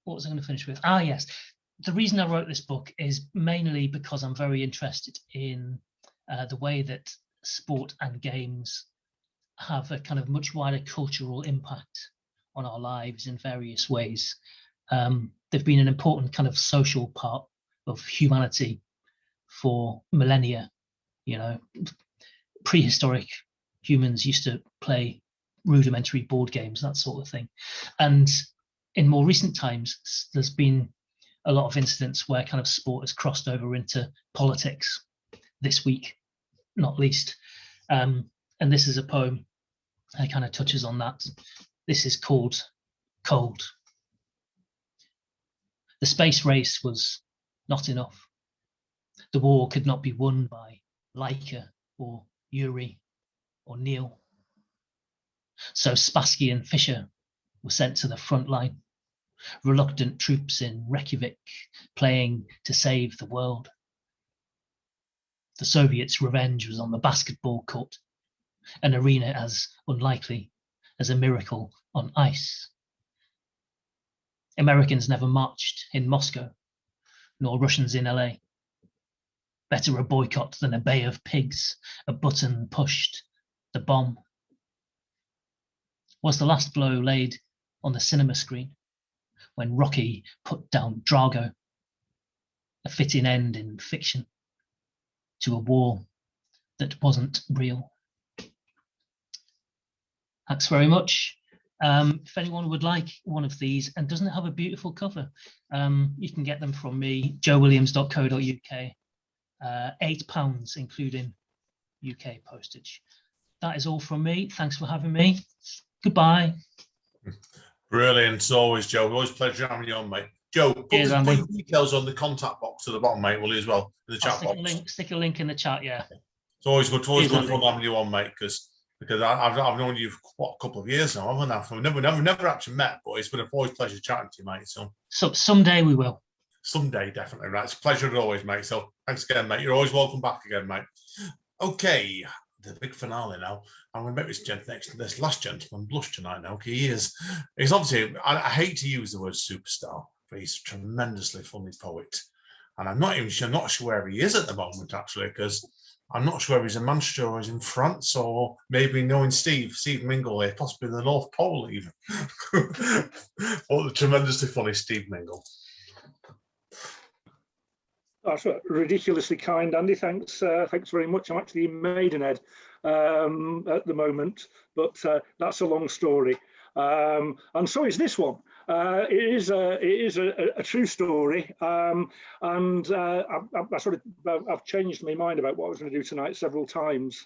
What was I going to finish with? Yes, the reason I wrote this book is mainly because I'm very interested in the way that sport and games have a kind of much wider cultural impact on our lives in various ways. They've been an important kind of social part of humanity for millennia. You know, prehistoric humans used to play rudimentary board games, that sort of thing. And in more recent times, there's been a lot of incidents where kind of sport has crossed over into politics, this week, not least. And this is a poem that kind of touches on that. This is called Cold. The space race was not enough. The war could not be won by Laika or Yuri or Neil. So Spassky and Fischer were sent to the front line, reluctant troops in Reykjavik playing to save the world. The Soviets' revenge was on the basketball court, an arena as unlikely as a miracle on ice. Americans never marched in Moscow, nor Russians in LA. Better a boycott than a bay of pigs, a button pushed, the bomb. Was the last blow laid on the cinema screen when Rocky put down Drago, a fitting end in fiction to a war that wasn't real? Thanks very much. If anyone would like one of these and doesn't have a beautiful cover, you can get them from me, joewilliams.co.uk, £8 including UK postage. That is all from me. Thanks for having me. Goodbye. Brilliant as always, Joe. Always a pleasure having you on, mate. Joe, put the details on the contact box at the bottom, mate, will you, as well, in the chat box. Stick a link in the chat, yeah. It's always good fun having you on, mate, because I've known you for a couple of years now, haven't I? We've never actually met, but it's been always a pleasure chatting to you, mate. So someday we will. Someday, definitely, right? It's a pleasure as always, mate. So thanks again, mate. You're always welcome back again, mate. Okay, the big finale now. I'm going to make this last gentleman blush tonight now. He's obviously, I hate to use the word superstar, but he's a tremendously funny poet. And I'm not sure where he is at the moment, actually, because I'm not sure if he's in Manchester or he's in France, or maybe knowing Steve Mingle, possibly the North Pole even. But the tremendously funny Steve Mingle. That's ridiculously kind, Andy. Thanks very much. I'm actually in Maidenhead at the moment, but that's a long story. And so is this one. It is a true story, and I've changed my mind about what I was going to do tonight several times,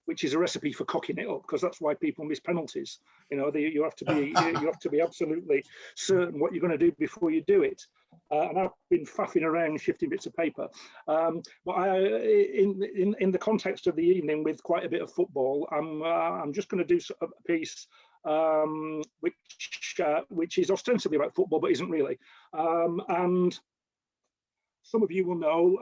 which is a recipe for cocking it up, because that's why people miss penalties. You know, you have to be absolutely certain what you're going to do before you do it. And I've been faffing around shifting bits of paper, but in the context of the evening with quite a bit of football, I'm just going to do a piece which is ostensibly about football but isn't really. And some of you will know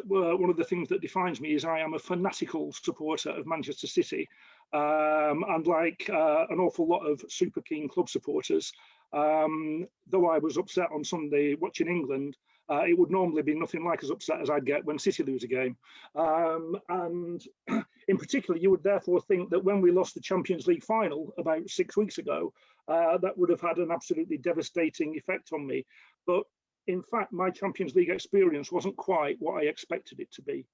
one of the things that defines me is I am a fanatical supporter of Manchester City, and like an awful lot of super keen club supporters, though I was upset on Sunday watching England, it would normally be nothing like as upset as I'd get when City lose a game. And in particular, you would therefore think that when we lost the Champions League final about 6 weeks ago, that would have had an absolutely devastating effect on me. But in fact, my Champions League experience wasn't quite what I expected it to be.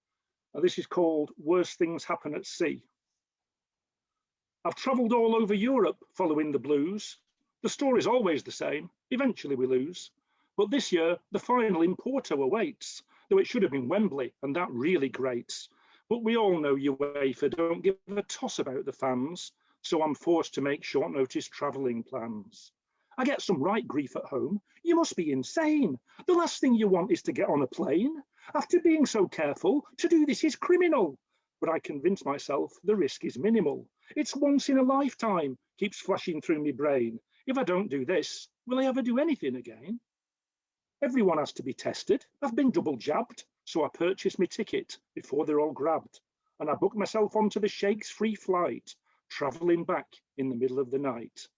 Now, this is called Worse Things Happen at Sea. I've travelled all over Europe following the Blues. The story's always the same. Eventually we lose. But this year, the final in Porto awaits, though it should have been Wembley, and that really grates. But we all know UEFA don't give a toss about the fans, so I'm forced to make short notice travelling plans. I get some right grief at home. You must be insane. The last thing you want is to get on a plane. After being so careful, to do this is criminal. But I convince myself the risk is minimal. It's once in a lifetime, keeps flashing through my brain. If I don't do this, will I ever do anything again? Everyone has to be tested. I've been double jabbed, so I purchased my ticket before they're all grabbed. And I booked myself onto the Sheikh's free flight, travelling back in the middle of the night.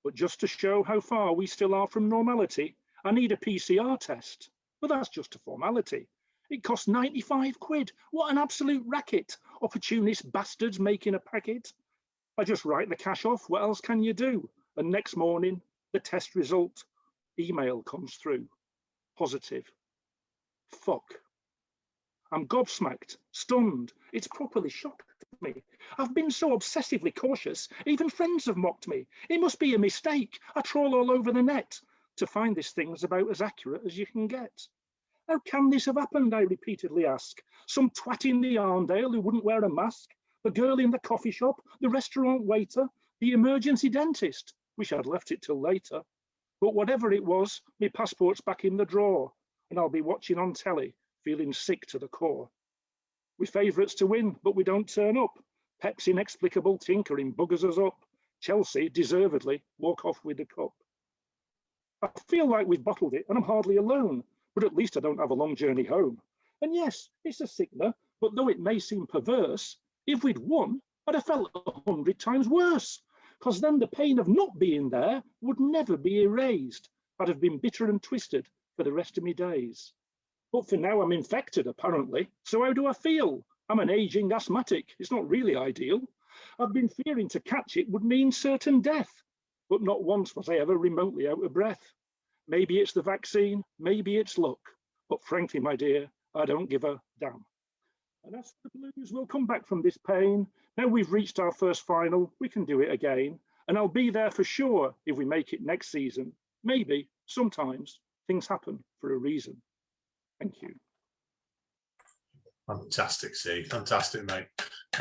But just to show how far we still are from normality, I need a PCR test. But that's just a formality. It costs 95 quid. What an absolute racket. Opportunist bastards making a packet. I just write the cash off. What else can you do? And next morning, the test result email comes through. Positive. Fuck. I'm gobsmacked, stunned. It's properly shocked me. I've been so obsessively cautious, even friends have mocked me. It must be a mistake. I trawl all over the net to find this thing's about as accurate as you can get. How can this have happened, I repeatedly ask. Some twat in the Arndale who wouldn't wear a mask, the girl in the coffee shop, the restaurant waiter, the emergency dentist. Wish I'd left it till later. But whatever it was, my passport's back in the drawer, and I'll be watching on telly, feeling sick to the core. We're favourites to win, but we don't turn up. Pep's inexplicable tinkering buggers us up. Chelsea, deservedly, walk off with the cup. I feel like we've bottled it, and I'm hardly alone, but at least I don't have a long journey home. And yes, it's a sickener, but though it may seem perverse, if we'd won, I'd have felt 100 times worse. Because then the pain of not being there would never be erased. I'd have been bitter and twisted for the rest of my days. But for now I'm infected, apparently. So how do I feel? I'm an ageing asthmatic. It's not really ideal. I've been fearing to catch it would mean certain death. But not once was I ever remotely out of breath. Maybe it's the vaccine, maybe it's luck. But frankly, my dear, I don't give a damn. And as the Blues will come back from this pain, now we've reached our first final, we can do it again. And I'll be there for sure if we make it next season. Maybe, sometimes, things happen for a reason. Thank you. Fantastic, Steve. Fantastic, mate.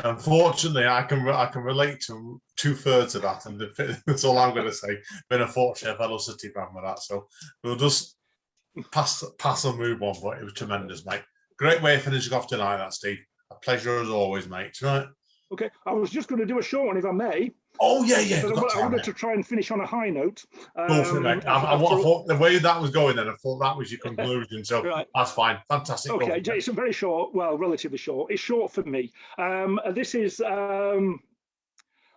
Unfortunately, I can relate to 2/3 of that, and that's all I'm going to say. Been a fortunate fellow City fan with that, so we'll just pass and move on. But it was tremendous, mate. Great way of finishing off tonight, that Steve. A pleasure as always, mate. Right. Okay, I was just going to do a short one, if I may. Oh yeah, yeah. I wanted to try and finish on a high note. Go for it, mate. I thought the way that was going, then I thought that was your conclusion. So right. That's fine. Fantastic. Okay, it's a very short, well, relatively short. It's short for me. This is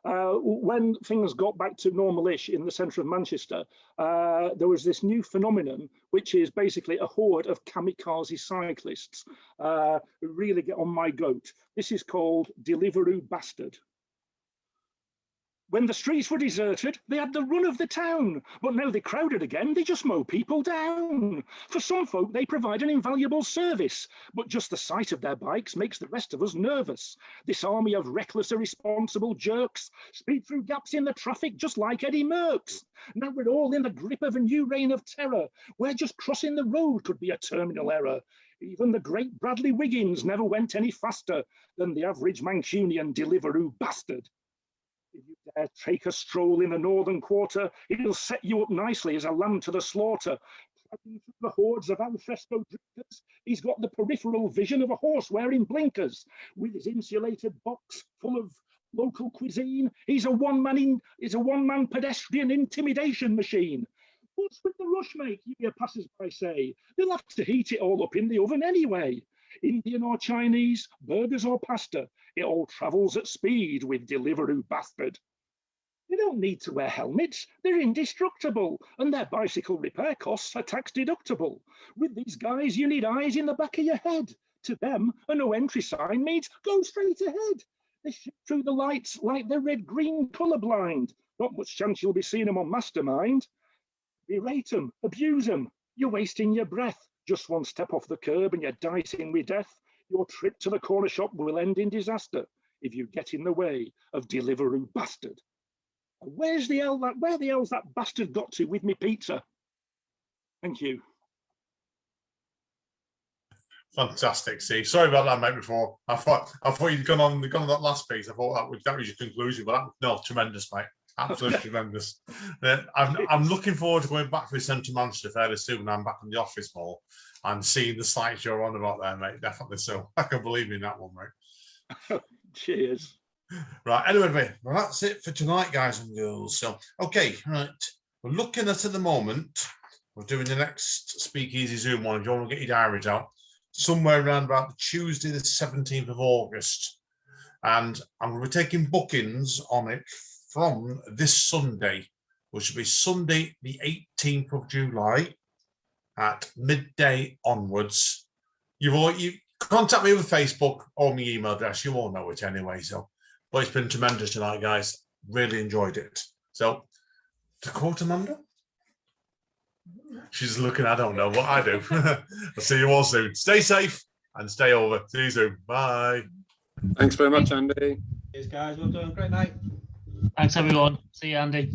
when things got back to normal-ish in the centre of Manchester. There was this new phenomenon, which is basically a horde of kamikaze cyclists who really get on my goat. This is called Deliveroo Bastard. When the streets were deserted, they had the run of the town, but now they're crowded again, they just mow people down. For some folk, they provide an invaluable service, but just the sight of their bikes makes the rest of us nervous. This army of reckless, irresponsible jerks speed through gaps in the traffic just like Eddie Merckx. Now we're all in the grip of a new reign of terror, where just crossing the road could be a terminal error. Even the great Bradley Wiggins never went any faster than the average Mancunian Deliveroo Bastard. If you dare take a stroll in the northern quarter, it'll set you up nicely as a lamb to the slaughter. Through the hordes of alfresco drinkers, he's got the peripheral vision of a horse wearing blinkers. With his insulated box full of local cuisine, he's a one-man pedestrian intimidation machine. What's with the rush, mate, you hear passers-by say? They'll have to heat it all up in the oven anyway. Indian or Chinese, burgers or pasta, it all travels at speed with Deliveroo Bastard. They don't need to wear helmets, they're indestructible, and their bicycle repair costs are tax deductible. With these guys, you need eyes in the back of your head. To them, a no entry sign means go straight ahead. They shoot through the lights like they're red-green colourblind. Not much chance you'll be seeing them on Mastermind. Berate them, abuse them, you're wasting your breath. Just one step off the curb and you're dicing with death. Your trip to the corner shop will end in disaster if you get in the way of Deliveroo Bastard. Where the hell's that bastard got to with me pizza? Thank you. Fantastic, Steve. Sorry about that, mate. Before I thought you'd gone on that last piece. I thought that was your conclusion, but no, tremendous, mate. Absolutely tremendous. I'm looking forward to going back to the centre of Manchester fairly soon. I'm back in the office more and seeing the sites you're on about there, mate. Definitely so. I can believe in that one, mate. Cheers. Right. Anyway, mate, well, that's it for tonight, guys and girls. So, okay, right. We're looking at the moment. We're doing the next Speakeasy Zoom one. If you want to get your diaries out, somewhere around about Tuesday, the 17th of August, and I'm going to be taking bookings on it from this Sunday, which will be Sunday, the 18th of July at midday onwards. You contact me with Facebook or my email address. You all know it anyway. So, but it's been tremendous tonight, guys. Really enjoyed it. So, to quote Amanda, she's looking. I don't know what I do. I'll see you all soon. Stay safe and stay over. See you soon. Bye. Thanks very much, Andy. Cheers, guys. Well done. Great night. Thanks, everyone. See you, Andy.